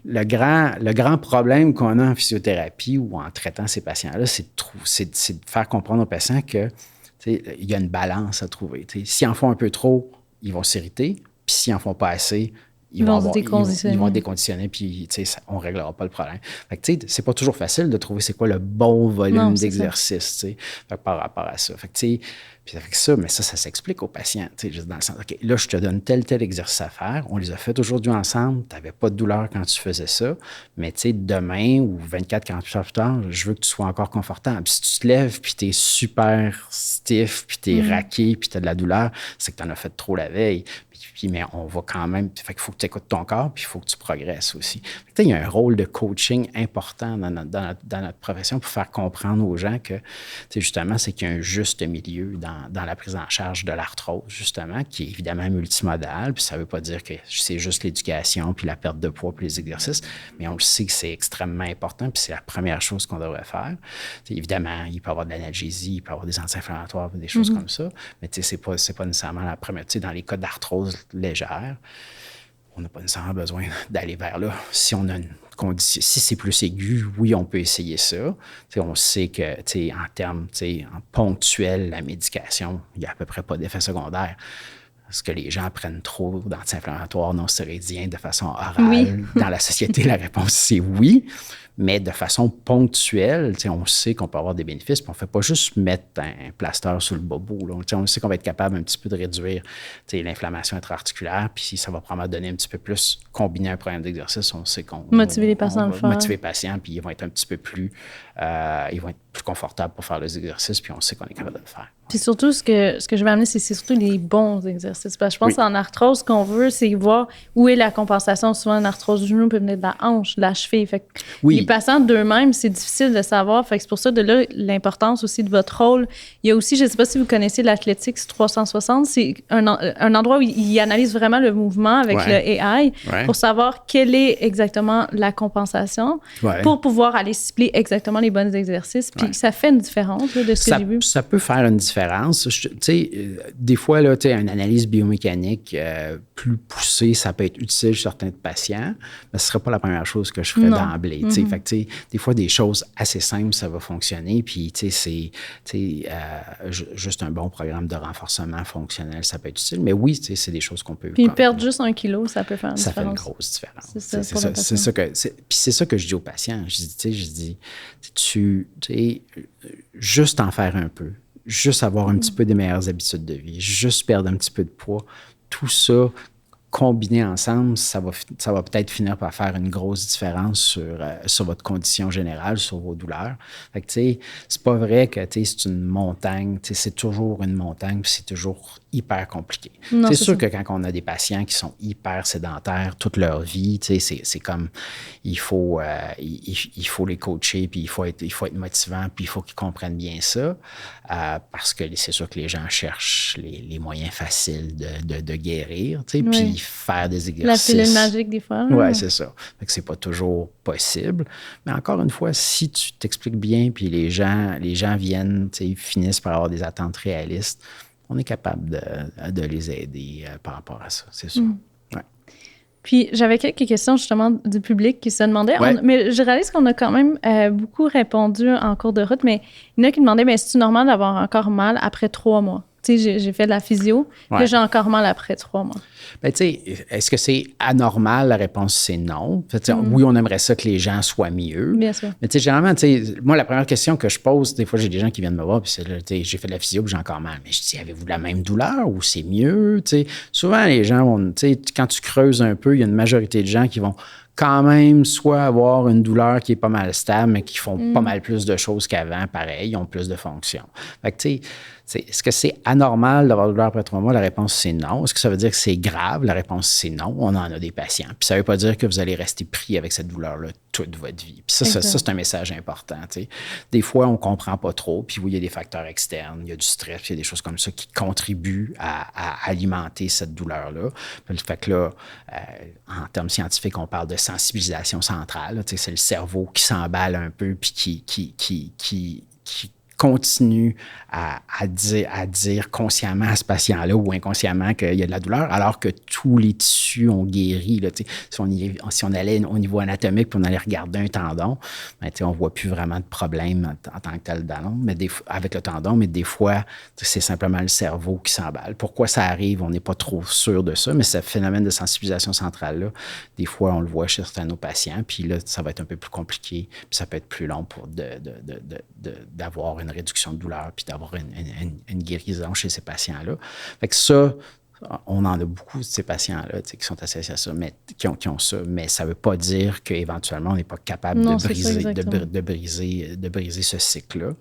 Le grand problème qu'on a en physiothérapie ou en traitant ces patients-là, c'est de faire comprendre aux patients qu'il y a une balance à trouver. S'ils en font un peu trop, ils vont s'irriter, puis s'ils n'en font pas assez, ils vont déconditionner, puis on ne réglera pas le problème. Fait que, c'est pas toujours facile de trouver c'est quoi le bon volume d'exercice par rapport à ça. Fait que, puis avec ça, mais ça s'explique aux patients, juste dans le sens, OK, là, je te donne tel exercice à faire, on les a fait aujourd'hui ensemble, tu n'avais pas de douleur quand tu faisais ça, mais demain ou 24-48 heures plus tard, je veux que tu sois encore confortable. Puis si tu te lèves, puis tu es super stiff, puis tu es raqué, puis tu as de la douleur, c'est que tu en as fait trop la veille. Mais on va quand même... Fait qu'il faut que tu écoutes ton corps, puis il faut que tu progresses aussi. Il y a un rôle de coaching important dans notre profession pour faire comprendre aux gens que, justement, c'est qu'il y a un juste milieu dans la prise en charge de l'arthrose, justement, qui est évidemment multimodal, puis ça ne veut pas dire que c'est juste l'éducation, puis la perte de poids, puis les exercices, mais on le sait que c'est extrêmement important, puis c'est la première chose qu'on devrait faire. Évidemment, il peut y avoir de l'analgésie, il peut y avoir des anti-inflammatoires, des choses comme ça, mais c'est pas nécessairement la première. Dans les cas d'arthrose légère, on n'a pas nécessairement besoin d'aller vers là. Si on a une condition, si c'est plus aigu, oui, on peut essayer ça. On sait que, en termes ponctuels, la médication, il n'y a à peu près pas d'effet secondaire. Est-ce que les gens prennent trop d'anti-inflammatoires non stéroïdiens de façon orale dans la société? La réponse, c'est oui. Mais de façon ponctuelle, on sait qu'on peut avoir des bénéfices, puis on ne fait pas juste mettre un plaster sur le bobo. Là. On sait qu'on va être capable un petit peu de réduire l'inflammation intra-articulaire, puis ça va probablement donner un petit peu plus, combiner un programme d'exercice, on sait qu'on motiver les patients à le faire. Motiver les patients, puis ils vont être un petit peu plus, confortables pour faire les exercices, puis on sait qu'on est capable de le faire. Puis surtout, ce que je vais amener, c'est surtout les bons exercices. Parce que je pense qu'en arthrose, ce qu'on veut, c'est voir où est la compensation. Souvent, une arthrose du genou peut venir de la hanche, de la cheville. Fait que les patients d'eux-mêmes, c'est difficile de savoir. Fait que c'est pour ça, de là, l'importance aussi de votre rôle. Il y a aussi, je ne sais pas si vous connaissez l'Athletics 360, c'est un endroit où ils analysent vraiment le mouvement avec le AI pour savoir quelle est exactement la compensation pour pouvoir aller cibler exactement les bons exercices. Puis ça fait une différence là, de ce que j'ai vu. Ça peut faire une différence. Des fois, là, une analyse biomécanique plus poussée, ça peut être utile chez certains patients, mais ce ne serait pas la première chose que je ferais d'emblée. Fait que, des fois, des choses assez simples, ça va fonctionner. Puis, c'est juste un bon programme de renforcement fonctionnel, ça peut être utile. Mais oui, c'est des choses qu'on peut... Puis perdre juste 1 kilo, ça peut faire une différence. Ça fait une grosse différence. C'est ça que je dis aux patients. Je dis juste en faire un peu. Juste avoir un petit peu des meilleures habitudes de vie, juste perdre un petit peu de poids, tout ça combiné ensemble, ça va peut-être finir par faire une grosse différence sur votre condition générale, sur vos douleurs. Fait que, c'est pas vrai que c'est une montagne, c'est toujours une montagne, puis c'est toujours hyper compliqué. C'est sûr que quand on a des patients qui sont hyper sédentaires toute leur vie, c'est comme il faut les coacher, puis il faut être motivant, puis il faut qu'ils comprennent bien ça, parce que c'est sûr que les gens cherchent les moyens faciles de guérir, puis faire des exercices. La pilule magique, des fois. Oui, c'est ça. Fait que c'est pas toujours possible. Mais encore une fois, si tu t'expliques bien, puis les gens viennent, finissent par avoir des attentes réalistes, on est capable de les aider par rapport à ça, c'est sûr. Ouais. Puis, j'avais quelques questions, justement, du public qui se demandaient. Mais je réalise qu'on a quand même beaucoup répondu en cours de route, mais il y en a qui demandaient, mais est-ce normal d'avoir encore mal après 3 mois? Tu sais, j'ai fait de la physio, puis là, j'ai encore mal après 3 mois. Ben, tu sais, est-ce que c'est anormal? La réponse, c'est non. Oui, on aimerait ça que les gens soient mieux. Bien sûr. Mais tu sais, généralement, tu sais, moi, la première question que je pose, des fois, j'ai des gens qui viennent me voir, puis c'est là, tu sais, j'ai fait de la physio, puis j'ai encore mal. Mais je dis, avez-vous la même douleur ou c'est mieux? Tu sais, souvent, les gens vont, tu sais, quand tu creuses un peu, il y a une majorité de gens qui vont quand même soit avoir une douleur qui est pas mal stable, mais qui font pas mal plus de choses qu'avant, pareil, ils ont plus de fonctions. Fait que, tu sais, est-ce que c'est anormal d'avoir de la douleur après 3 mois? La réponse, c'est non. Est-ce que ça veut dire que c'est grave? La réponse, c'est non. On en a des patients. Puis ça ne veut pas dire que vous allez rester pris avec cette douleur-là toute votre vie. Puis ça, c'est un message important. Tu sais. Des fois, on ne comprend pas trop. Puis oui, il y a des facteurs externes, il y a du stress, il y a des choses comme ça qui contribuent à alimenter cette douleur-là. Fait que là, en termes scientifiques, on parle de sensibilisation centrale. Là, tu sais, c'est le cerveau qui s'emballe un peu puis qui continue à dire consciemment à ce patient-là ou inconsciemment qu'il y a de la douleur, alors que tous les tissus ont guéri. Là, si on allait au niveau anatomique puis on allait regarder un tendon, ben, on ne voit plus vraiment de problème en tant que tel avec le tendon, mais des fois, c'est simplement le cerveau qui s'emballe. Pourquoi ça arrive, on n'est pas trop sûr de ça, mais ce phénomène de sensibilisation centrale-là, des fois, on le voit chez certains de nos patients, puis là, ça va être un peu plus compliqué, puis ça peut être plus long pour d'avoir une réduction de douleur puis d'avoir une guérison chez ces patients-là. Fait que ça, on en a beaucoup de ces patients-là qui sont associés à ça, mais qui ont ça. Mais ça ne veut pas dire qu'éventuellement, on n'est pas capable de briser ce cycle-là.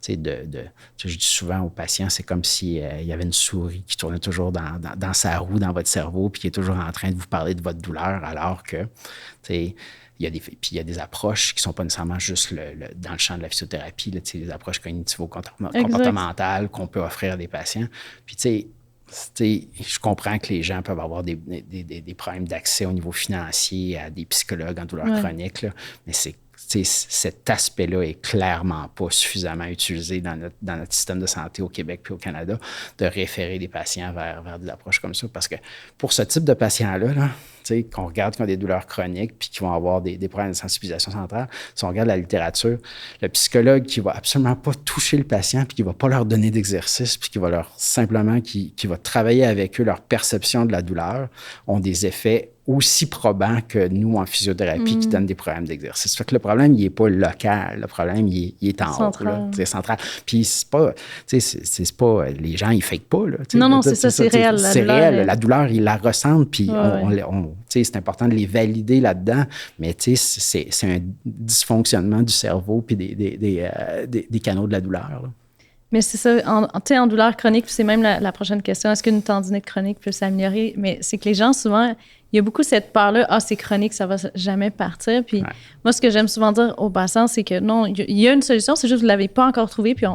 Je dis souvent aux patients, c'est comme s'il y avait une souris qui tournait toujours dans sa roue, dans votre cerveau, puis qui est toujours en train de vous parler de votre douleur, alors que, il y a des approches qui ne sont pas nécessairement juste dans le champ de la physiothérapie, là, des approches cognitivo-comportementales qu'on peut offrir à des patients. Puis, je comprends que les gens peuvent avoir des problèmes d'accès au niveau financier à des psychologues en douleur chronique, là, mais cet aspect-là est clairement pas suffisamment utilisé dans notre système de santé au Québec puis au Canada, de référer des patients vers des approches comme ça. Parce que pour ce type de patients-là, qu'on regarde qui ont des douleurs chroniques puis qui vont avoir des problèmes de sensibilisation centrale, si on regarde la littérature, le psychologue qui va absolument pas toucher le patient puis qui va pas leur donner d'exercice puis qui va qui va travailler avec eux leur perception de la douleur, ont des effets aussi probants que nous en physiothérapie qui donnent des problèmes d'exercice. Fait que le problème, il n'est pas local. Le problème, il est en haut. C'est central. Puis c'est pas, les gens, ils fakent pas. Là, non, c'est ça, c'est réel. C'est réel. La douleur, ils la ressentent. Puis c'est important de les valider là-dedans. Mais c'est un dysfonctionnement du cerveau puis des canaux de la douleur. Là. Mais c'est ça, en douleur chronique, c'est même la prochaine question, est-ce qu'une tendinite chronique peut s'améliorer? Mais c'est que les gens, souvent, il y a beaucoup cette peur-là, c'est chronique, ça va jamais partir. Puis moi, ce que j'aime souvent dire aux patients, c'est que non, il y a une solution, c'est juste que vous ne l'avez pas encore trouvée, puis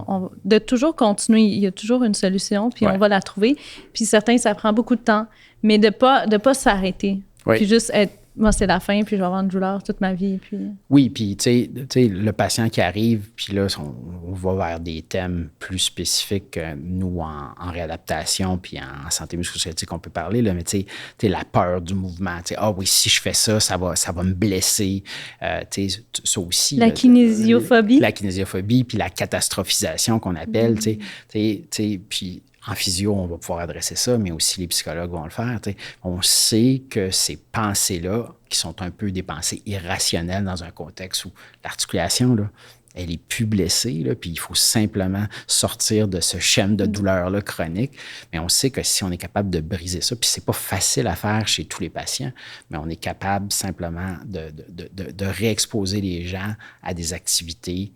de toujours continuer, il y a toujours une solution, puis on va la trouver. Puis certains, ça prend beaucoup de temps, mais de pas s'arrêter, puis juste être... Moi, c'est la fin, puis je vais avoir une douleur toute ma vie. Puis... Oui, puis tu sais, le patient qui arrive, puis là, on va vers des thèmes plus spécifiques que nous, en réadaptation, puis en santé musculo-squelettique, on peut parler, là, mais tu sais, la peur du mouvement. Oui, si je fais ça, ça va me blesser. Ça aussi. La kinésiophobie. La kinésiophobie, puis la catastrophisation qu'on appelle, tu sais, puis... En physio, on va pouvoir adresser ça, mais aussi les psychologues vont le faire. T'sais. On sait que ces pensées-là, qui sont un peu des pensées irrationnelles dans un contexte où l'articulation, là, elle est plus blessée, là, puis il faut simplement sortir de ce schème de douleur-là chronique. Mais on sait que si on est capable de briser ça, puis c'est pas facile à faire chez tous les patients, mais on est capable simplement de réexposer les gens à des activités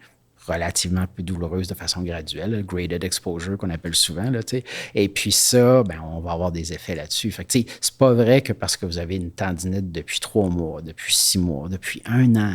relativement plus douloureuse de façon graduelle, le graded exposure qu'on appelle souvent. Là, et puis ça, on va avoir des effets là-dessus. Fait que, c'est pas vrai que parce que vous avez une tendinite depuis 3 mois, depuis 6 mois, depuis 1 an,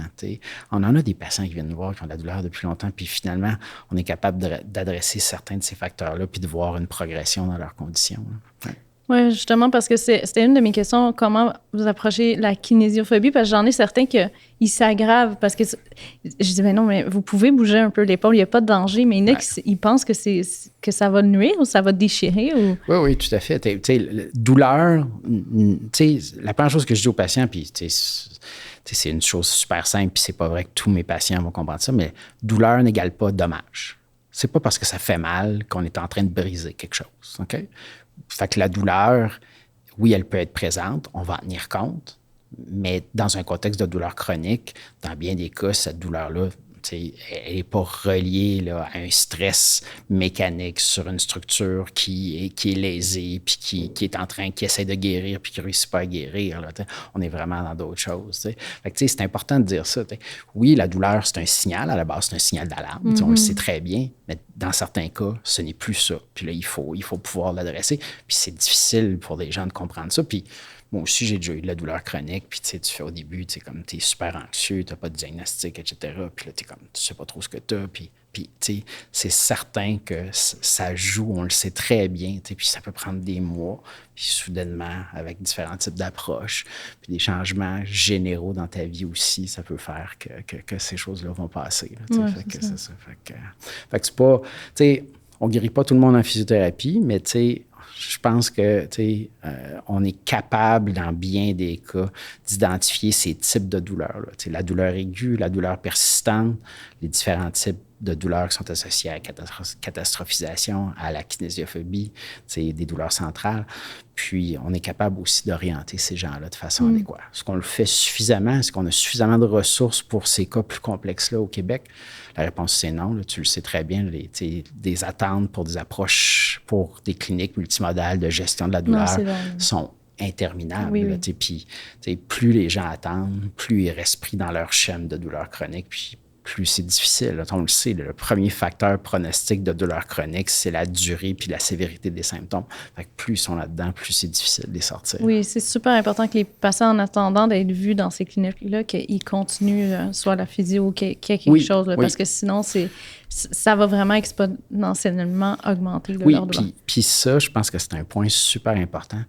on en a des patients qui viennent nous voir qui ont de la douleur depuis longtemps, puis finalement, on est capable d'adresser certains de ces facteurs-là puis de voir une progression dans leurs conditions. Hein. Ouais. Oui, justement, parce que c'était une de mes questions, comment vous approchez la kinésiophobie, parce que j'en ai certains qu'ils s'aggravent, parce que je dis, mais non, mais vous pouvez bouger un peu l'épaule, il n'y a pas de danger, mais il y en a qui pensent que ça va nuire ou ça va déchirer. Ou... Oui, tout à fait. Tu sais, douleur, la première chose que je dis aux patients, puis c'est une chose super simple, puis c'est pas vrai que tous mes patients vont comprendre ça, mais douleur n'égale pas dommage. c'est pas parce que ça fait mal qu'on est en train de briser quelque chose. OK? Fait que la douleur, oui, elle peut être présente, on va en tenir compte, mais dans un contexte de douleur chronique, dans bien des cas, cette douleur-là, elle n'est pas reliée là, à un stress mécanique sur une structure qui est lésée, puis qui est en train, qui essaie de guérir, puis qui ne réussit pas à guérir. Là, on est vraiment dans d'autres choses. Fait que, c'est important de dire ça. Oui, la douleur, c'est un signal. À la base, c'est un signal d'alarme. On le sait très bien, mais dans certains cas, ce n'est plus ça. Puis là, il faut pouvoir l'adresser. Puis c'est difficile pour les gens de comprendre ça. Puis moi aussi, j'ai déjà eu de la douleur chronique, puis tu fais au début, tu es super anxieux, tu n'as pas de diagnostic, etc. Puis là, tu sais pas trop ce que tu as, puis c'est certain que ça joue, on le sait très bien, puis ça peut prendre des mois, puis soudainement, avec différents types d'approches, puis des changements généraux dans ta vie aussi, ça peut faire que ces choses-là vont passer. Là, fait que c'est ça. Fait que c'est pas, on guérit pas tout le monde en physiothérapie, mais je pense que on est capable, dans bien des cas, d'identifier ces types de douleurs-là. La douleur aiguë, la douleur persistante, les différents types de douleurs qui sont associées à la catastrophisation, à la kinésiophobie, des douleurs centrales. Puis, on est capable aussi d'orienter ces gens-là de façon adéquate. Est-ce qu'on le fait suffisamment? Est-ce qu'on a suffisamment de ressources pour ces cas plus complexes-là au Québec? La réponse, c'est non. Là, tu le sais très bien. Des attentes pour des approches, pour des cliniques multimodales de gestion de la douleur sont interminables. Oui. Puis, plus les gens attendent, plus ils restent pris dans leur chaîne de douleur chronique, puis plus c'est difficile. Là, on le sait, le premier facteur pronostic de douleur chronique, c'est la durée puis la sévérité des symptômes. Fait que plus ils sont là-dedans, plus c'est difficile de les sortir. Oui, c'est super important que les patients, en attendant d'être vus dans ces cliniques-là, qu'ils continuent soit la physio ou qu'il y ait quelque chose, là, parce que sinon, ça va vraiment exponentiellement augmenter leur douleur. Puis ça, je pense que c'est un point super important.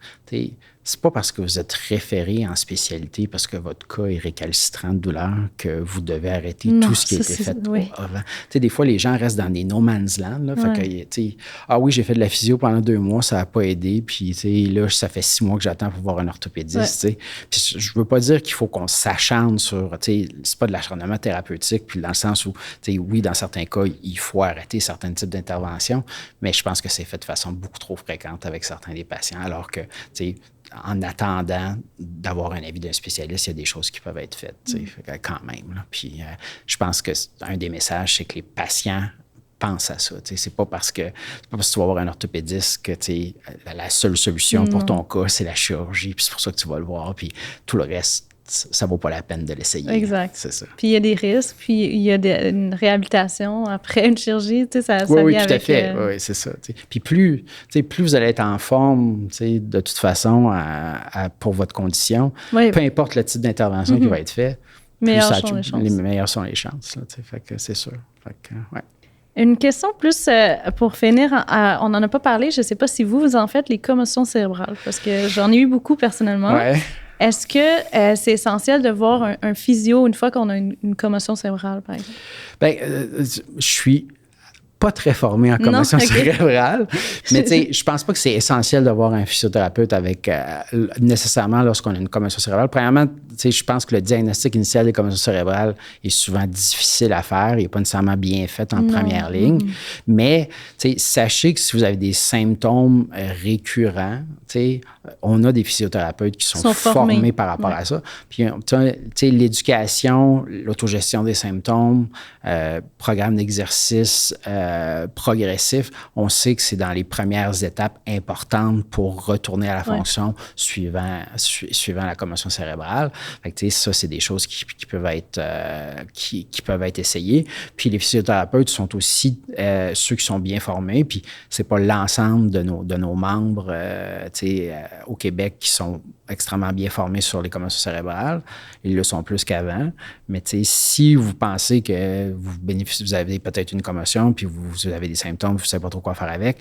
C'est pas parce que vous êtes référé en spécialité, parce que votre cas est récalcitrant de douleur, que vous devez arrêter tout ce qui a été fait avant. Des fois, les gens restent dans des no man's land. Là, fait que, j'ai fait de la physio pendant 2 mois, ça n'a pas aidé. Puis là, ça fait 6 mois que j'attends pour voir un orthopédiste. Puis je veux pas dire qu'il faut qu'on s'acharne sur... c'est pas de l'acharnement thérapeutique, puis dans le sens où, oui, dans certains cas, il faut arrêter certains types d'interventions, mais je pense que c'est fait de façon beaucoup trop fréquente avec certains des patients, alors que, en attendant d'avoir un avis d'un spécialiste, il y a des choses qui peuvent être faites, quand même. Là. Puis je pense que un des messages, c'est que les patients pensent à ça. C'est pas parce que tu vas voir un orthopédiste que la seule solution pour ton cas, c'est la chirurgie, puis c'est pour ça que tu vas le voir, puis tout le reste, ça vaut pas la peine de l'essayer. Exact. C'est ça. Puis il y a des risques, puis il y a une réhabilitation après une chirurgie, ça oui, vient tout à fait. Oui, c'est ça. Puis plus vous allez être en forme, de toute façon, pour votre condition, peu importe le type d'intervention qui va être fait, meilleures sont les chances. Là, fait que c'est sûr. Fait que, Une question plus pour finir, on n'en a pas parlé, je ne sais pas si vous en faites, les commotions cérébrales, parce que j'en ai eu beaucoup personnellement. Ouais. Est-ce que c'est essentiel de voir un physio une fois qu'on a une commotion cérébrale, par exemple? Bien, je suis pas très formé en commotion cérébrale, mais je pense pas que c'est essentiel de voir un physiothérapeute avec nécessairement lorsqu'on a une commotion cérébrale. Premièrement, je pense que le diagnostic initial des commotions cérébrales est souvent difficile à faire. Il n'est pas nécessairement bien fait en première ligne. Mais sachez que si vous avez des symptômes récurrents, on a des physiothérapeutes qui sont formés par rapport à ça. Puis, l'éducation, l'autogestion des symptômes, programme d'exercice progressif, on sait que c'est dans les premières étapes importantes pour retourner à la fonction suivant la commotion cérébrale. Fait que, ça, c'est des choses qui peuvent être essayées. Puis les physiothérapeutes sont aussi ceux qui sont bien formés. Puis c'est pas l'ensemble de nos membres au Québec qui sont extrêmement bien formés sur les commotions cérébrales. Ils le sont plus qu'avant. Mais si vous pensez que vous avez peut-être une commotion puis vous avez des symptômes, vous ne savez pas trop quoi faire avec,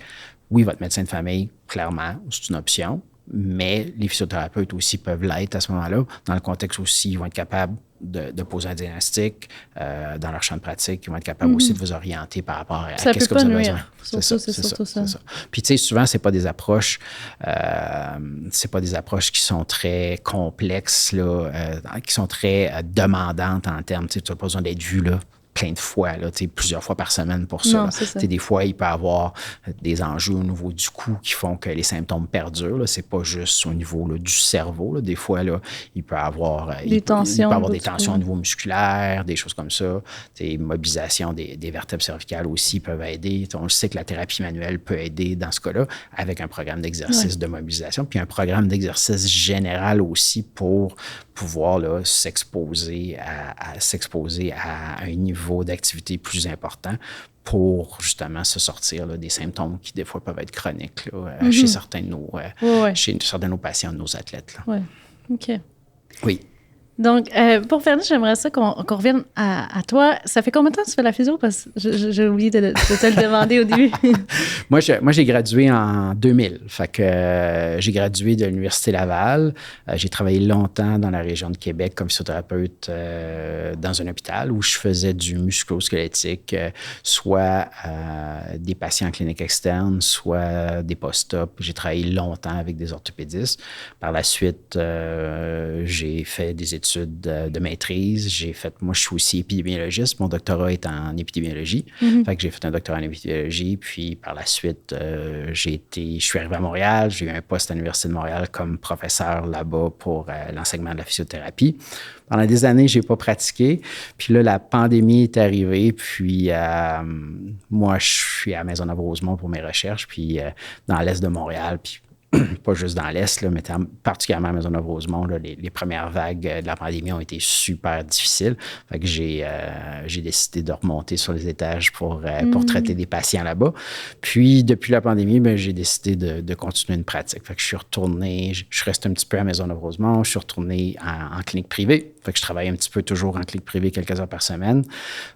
oui, votre médecin de famille, clairement, c'est une option. Mais les physiothérapeutes aussi peuvent l'être à ce moment-là. Dans le contexte aussi, ils vont être capables de poser un diagnostic dans leur champ de pratique. Ils vont être capables aussi de vous orienter par rapport à qu'est-ce que vous avez besoin. C'est surtout ça. Puis, souvent, c'est pas des approches qui sont très complexes, là, qui sont très demandantes en termes, tu n'as pas besoin d'être vu là plein de fois, là, plusieurs fois par semaine pour ça. Non, c'est ça. Des fois, il peut y avoir des enjeux au niveau du cou qui font que les symptômes perdurent. Ce n'est pas juste au niveau là, du cerveau. Là. Des fois, là, il peut y avoir des tensions au niveau musculaire, des choses comme ça. Mobilisation des vertèbres cervicales aussi peuvent aider. On sait que la thérapie manuelle peut aider dans ce cas-là avec un programme d'exercice de mobilisation, puis un programme d'exercice général aussi pour pouvoir là, s'exposer à un niveau d'activité plus important pour justement se sortir là, des symptômes qui des fois peuvent être chroniques là, chez certains de nos patients, de nos athlètes. Oui, OK. Oui. Donc, pour finir, j'aimerais ça qu'on revienne à toi. Ça fait combien de temps que tu fais la physio? Parce que j'ai oublié de te le demander au début. Moi, j'ai gradué en 2000. Fait que j'ai gradué de l'Université Laval. J'ai travaillé longtemps dans la région de Québec comme physiothérapeute dans un hôpital où je faisais du musculo-squelettique, soit des patients en clinique externe, soit des post-op. J'ai travaillé longtemps avec des orthopédistes. Par la suite, j'ai fait des études de maîtrise. Moi, je suis aussi épidémiologiste. Mon doctorat est en épidémiologie. Fait que j'ai fait un doctorat en épidémiologie. Puis, par la suite, je suis arrivé à Montréal. J'ai eu un poste à l'Université de Montréal comme professeur là-bas pour l'enseignement de la physiothérapie. Pendant des années, je n'ai pas pratiqué. Puis là, la pandémie est arrivée. Puis moi, je suis à Maisonneuve-Rosemont pour mes recherches, puis dans l'est de Montréal. Puis pas juste dans l'Est, là, mais particulièrement à Maisonneuve-Rosemont, là, les premières vagues de la pandémie ont été super difficiles. Fait que j'ai décidé de remonter sur les étages pour traiter des patients là-bas. Puis, depuis la pandémie, j'ai décidé de continuer une pratique. Fait que je suis retourné, je reste un petit peu à Maisonneuve-Rosemont, je suis retourné en clinique privée. Fait que je travaille un petit peu toujours en clinique privée quelques heures par semaine.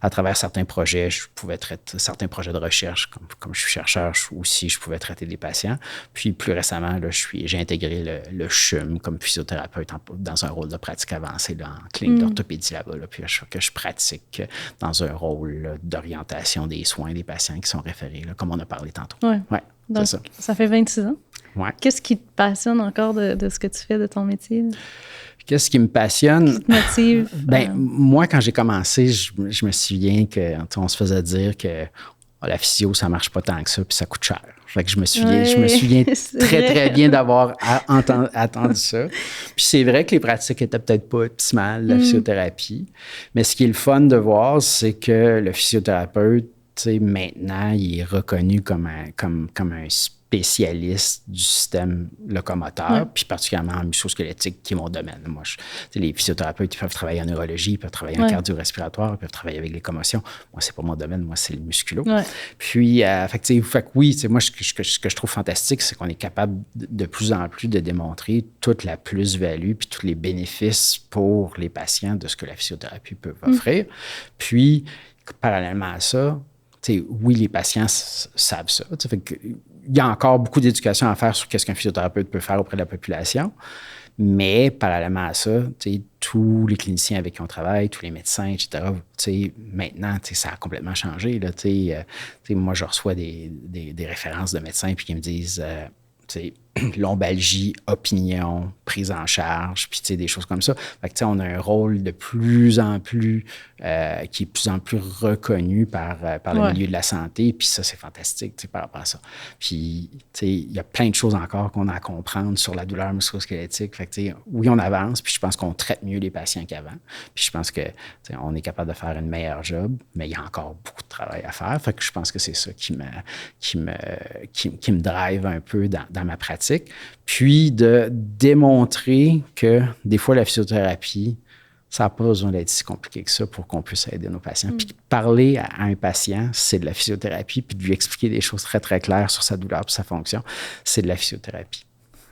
À travers certains projets, je pouvais traiter certains projets de recherche, comme je suis chercheur aussi, je pouvais traiter des patients. Puis, plus récemment, là, j'ai intégré le CHUM comme physiothérapeute dans un rôle de pratique avancée là, en clinique d'orthopédie là-bas. Là, puis je pratique dans un rôle là, d'orientation des soins des patients qui sont référés, là, comme on a parlé tantôt. Oui. Ouais, donc, c'est ça. Ça fait 26 ans. Ouais. Qu'est-ce qui te passionne encore de ce que tu fais, de ton métier? Qu'est-ce qui me passionne? Qui te motive? Moi, quand j'ai commencé, je me souviens qu'on se faisait dire que la physio, ça marche pas tant que ça, puis ça coûte cher. Fait que je me souviens très, très bien d'avoir entendu ça. Puis c'est vrai que les pratiques étaient peut-être pas optimales, la physiothérapie. Mais ce qui est le fun de voir, c'est que le physiothérapeute, maintenant, il est reconnu comme un spécialiste du système locomoteur, puis particulièrement en musculo-squelettique, qui est mon domaine. Moi, les physiothérapeutes, ils peuvent travailler en neurologie, ils peuvent travailler en cardio-respiratoire, ils peuvent travailler avec les commotions. Moi, c'est pas mon domaine, moi, c'est le musculo. Puis, oui, moi, ce que je trouve fantastique, c'est qu'on est capable de plus en plus de démontrer toute la plus-value puis tous les bénéfices pour les patients de ce que la physiothérapie peut offrir. Puis, parallèlement à ça, oui, les patients savent ça. Il y a encore beaucoup d'éducation à faire sur qu'est-ce qu'un physiothérapeute peut faire auprès de la population. Mais parallèlement à ça, tous les cliniciens avec qui on travaille, tous les médecins, etc., maintenant, ça a complètement changé. Là, moi, je reçois des références de médecins puis qui me disent lombalgie, opinion, prise en charge, puis des choses comme ça. Fait que, on a un rôle de plus en plus, qui est de plus en plus reconnu par le milieu de la santé, puis ça, c'est fantastique par rapport à ça. Puis, il y a plein de choses encore qu'on a à comprendre sur la douleur musculo-squelettique. Fait que, oui, on avance, puis je pense qu'on traite mieux les patients qu'avant. Puis je pense que on est capable de faire une meilleure job, mais il y a encore beaucoup de travail à faire. Fait que je pense que c'est ça qui me drive un peu dans ma pratique. Puis de démontrer que des fois, la physiothérapie, ça n'a pas besoin d'être si compliqué que ça pour qu'on puisse aider nos patients. Puis parler à un patient, c'est de la physiothérapie, puis de lui expliquer des choses très, très claires sur sa douleur et sa fonction, c'est de la physiothérapie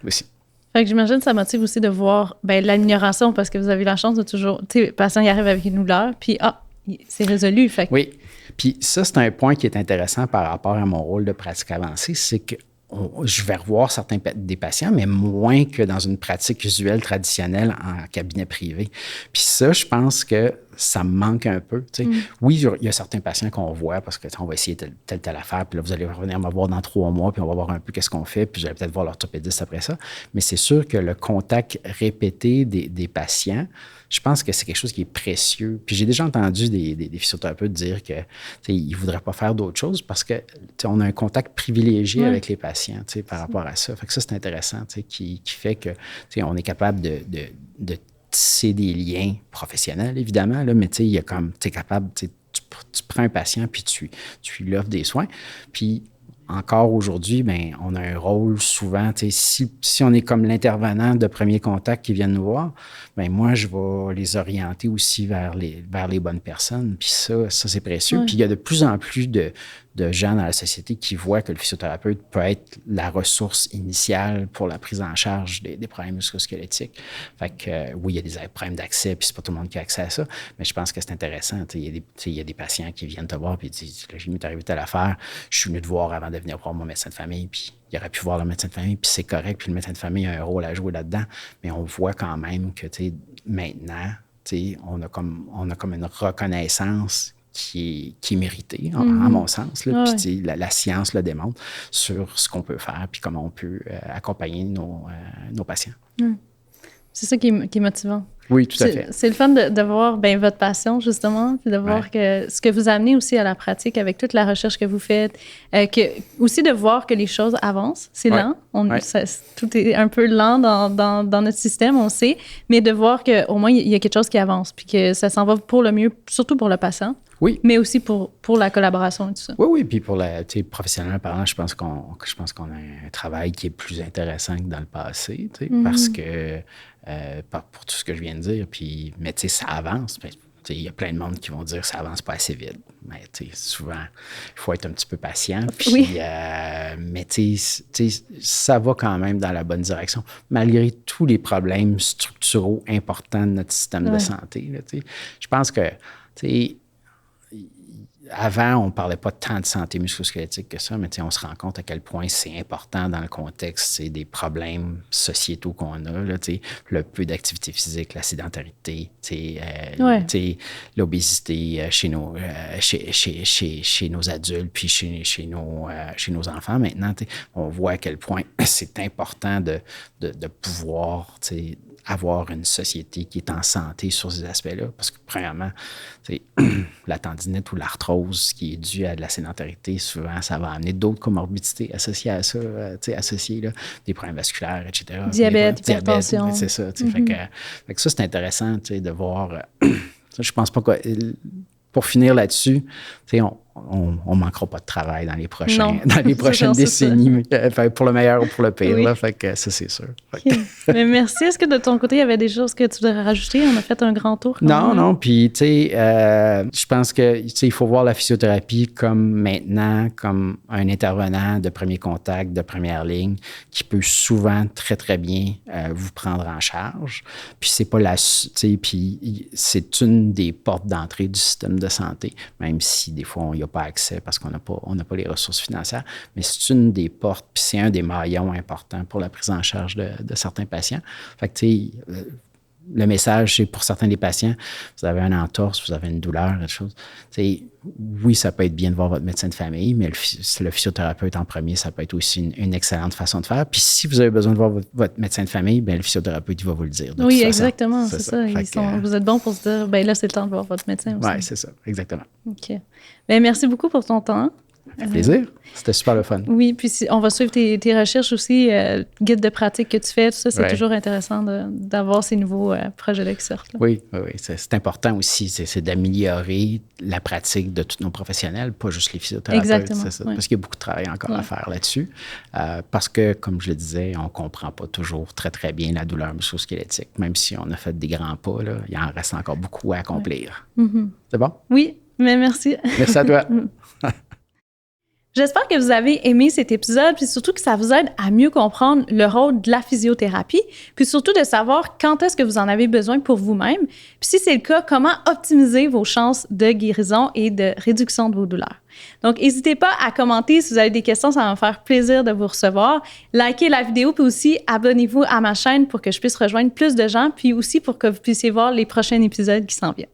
aussi. Fait que j'imagine que ça motive aussi de voir l'amélioration parce que vous avez la chance de toujours... Tu sais, le patient y arrive avec une douleur, puis c'est résolu. Fait que... Oui. Puis ça, c'est un point qui est intéressant par rapport à mon rôle de pratique avancée, c'est que je vais revoir certains des patients, mais moins que dans une pratique usuelle traditionnelle en cabinet privé. Puis ça, je pense que ça me manque un peu. Oui, il y a certains patients qu'on voit parce que on va essayer telle affaire, puis là, vous allez revenir me voir dans 3 mois, puis on va voir un peu qu'est-ce qu'on fait, puis vous allez peut-être voir l'orthopédiste après ça. Mais c'est sûr que le contact répété des patients, je pense que c'est quelque chose qui est précieux. Puis j'ai déjà entendu des physiothérapeutes dire que ils ne voudraient pas faire d'autres choses parce que on a un contact privilégié avec les patients par rapport à ça. Fait que ça, c'est intéressant, qui fait que on est capable de tisser des liens professionnels, évidemment, là, mais il y a comme, tu es capable, tu prends un patient puis tu lui offres des soins. Puis encore aujourd'hui, bien, on a un rôle souvent, si on est comme l'intervenant de premier contact qui vient nous voir, bien, moi, je vais les orienter aussi vers les bonnes personnes. Puis ça c'est précieux. Puis il y a de plus en plus de gens dans la société qui voient que le physiothérapeute peut être la ressource initiale pour la prise en charge des problèmes musculo-squelettiques. Fait que oui, il y a des problèmes d'accès, puis c'est pas tout le monde qui a accès à ça, mais je pense que c'est intéressant. Il y a des patients qui viennent te voir puis disent « J'ai mis arrivé telle affaire, je suis venu te voir avant de venir voir mon médecin de famille, puis il aurait pu voir le médecin de famille, puis c'est correct, puis le médecin de famille a un rôle à jouer là-dedans, mais on voit quand même que maintenant, on a comme une reconnaissance qui est méritée, à mon sens. Là. Puis la science le démontre sur ce qu'on peut faire puis comment on peut accompagner nos patients. C'est ça qui est motivant. Oui, tout à fait. C'est le fun de voir votre passion, justement, puis de voir que ce que vous amenez aussi à la pratique avec toute la recherche que vous faites, aussi de voir que les choses avancent. C'est lent. Tout est un peu lent dans notre système, on sait, mais de voir qu'au moins, il y a quelque chose qui avance, puis que ça s'en va pour le mieux, surtout pour le patient. Oui. Mais aussi pour la collaboration et tout ça. Oui, puis pour professionnellement parlant, je pense qu'on a un travail qui est plus intéressant que dans le passé, parce que pour tout ce que je viens de dire, puis, mais ça avance. Il y a plein de monde qui vont dire que ça avance pas assez vite. Mais souvent, il faut être un petit peu patient. Puis, mais ça va quand même dans la bonne direction, malgré tous les problèmes structuraux importants de notre système de santé. Là, je pense que avant, on ne parlait pas tant de santé musculo-squelettique que ça, mais on se rend compte à quel point c'est important dans le contexte des problèmes sociétaux qu'on a, là, le peu d'activité physique, la sédentarité, l'obésité chez nos adultes, puis chez nos enfants. Maintenant, on voit à quel point c'est important de pouvoir avoir une société qui est en santé sur ces aspects-là. Parce que, premièrement, la tendinite ou l'arthrose qui est due à de la sédentarité, souvent, ça va amener d'autres comorbidités associées à ça, des problèmes vasculaires, etc. Diabète, hypertension. C'est ça. Fait que ça, c'est intéressant de voir. Je pense pas que... Pour finir là-dessus, on ne manquera pas de travail dans les prochaines décennies, pour le meilleur ou pour le pire. Là, fait que ça, c'est sûr. Okay. Mais merci. Est-ce que de ton côté, il y avait des choses que tu voudrais rajouter? On a fait un grand tour. Non. Puis, je pense que il faut voir la physiothérapie comme un intervenant de premier contact, de première ligne, qui peut souvent très, très bien vous prendre en charge. Puis, c'est pas puis c'est une des portes d'entrée du système de santé, même si des fois, il n'y a pas accès parce qu'on n'a pas les ressources financières, mais c'est une des portes, puis c'est un des maillons importants pour la prise en charge de certains patients. Fait que, le message, c'est pour certains des patients, vous avez une entorse, vous avez une douleur, quelque chose. Oui, ça peut être bien de voir votre médecin de famille, mais le physiothérapeute en premier, ça peut être aussi une excellente façon de faire. Puis si vous avez besoin de voir votre médecin de famille, bien, le physiothérapeute, il va vous le dire. Oui, exactement, c'est ça. Vous êtes bon pour se dire, bien là, c'est le temps de voir votre médecin aussi. Oui, c'est ça, exactement. OK. Bien, merci beaucoup pour ton temps. Ça fait plaisir. C'était super le fun. Oui, puis on va suivre tes recherches aussi, guide de pratique que tu fais, tout ça, c'est toujours intéressant d'avoir ces nouveaux projets-là qui sortent. Là. Oui. C'est important aussi, c'est d'améliorer la pratique de tous nos professionnels, pas juste les physiothérapeutes. Exactement. C'est ça, parce qu'il y a beaucoup de travail encore à faire là-dessus. Parce que, comme je le disais, on ne comprend pas toujours très, très bien la douleur musculo-squelettique. Même si on a fait des grands pas, là, il en reste encore beaucoup à accomplir. C'est bon? Oui, mais merci. Merci à toi. J'espère que vous avez aimé cet épisode, puis surtout que ça vous aide à mieux comprendre le rôle de la physiothérapie, puis surtout de savoir quand est-ce que vous en avez besoin pour vous-même, puis si c'est le cas, comment optimiser vos chances de guérison et de réduction de vos douleurs. Donc, n'hésitez pas à commenter si vous avez des questions, ça va me faire plaisir de vous recevoir. Likez la vidéo, puis aussi abonnez-vous à ma chaîne pour que je puisse rejoindre plus de gens, puis aussi pour que vous puissiez voir les prochains épisodes qui s'en viennent.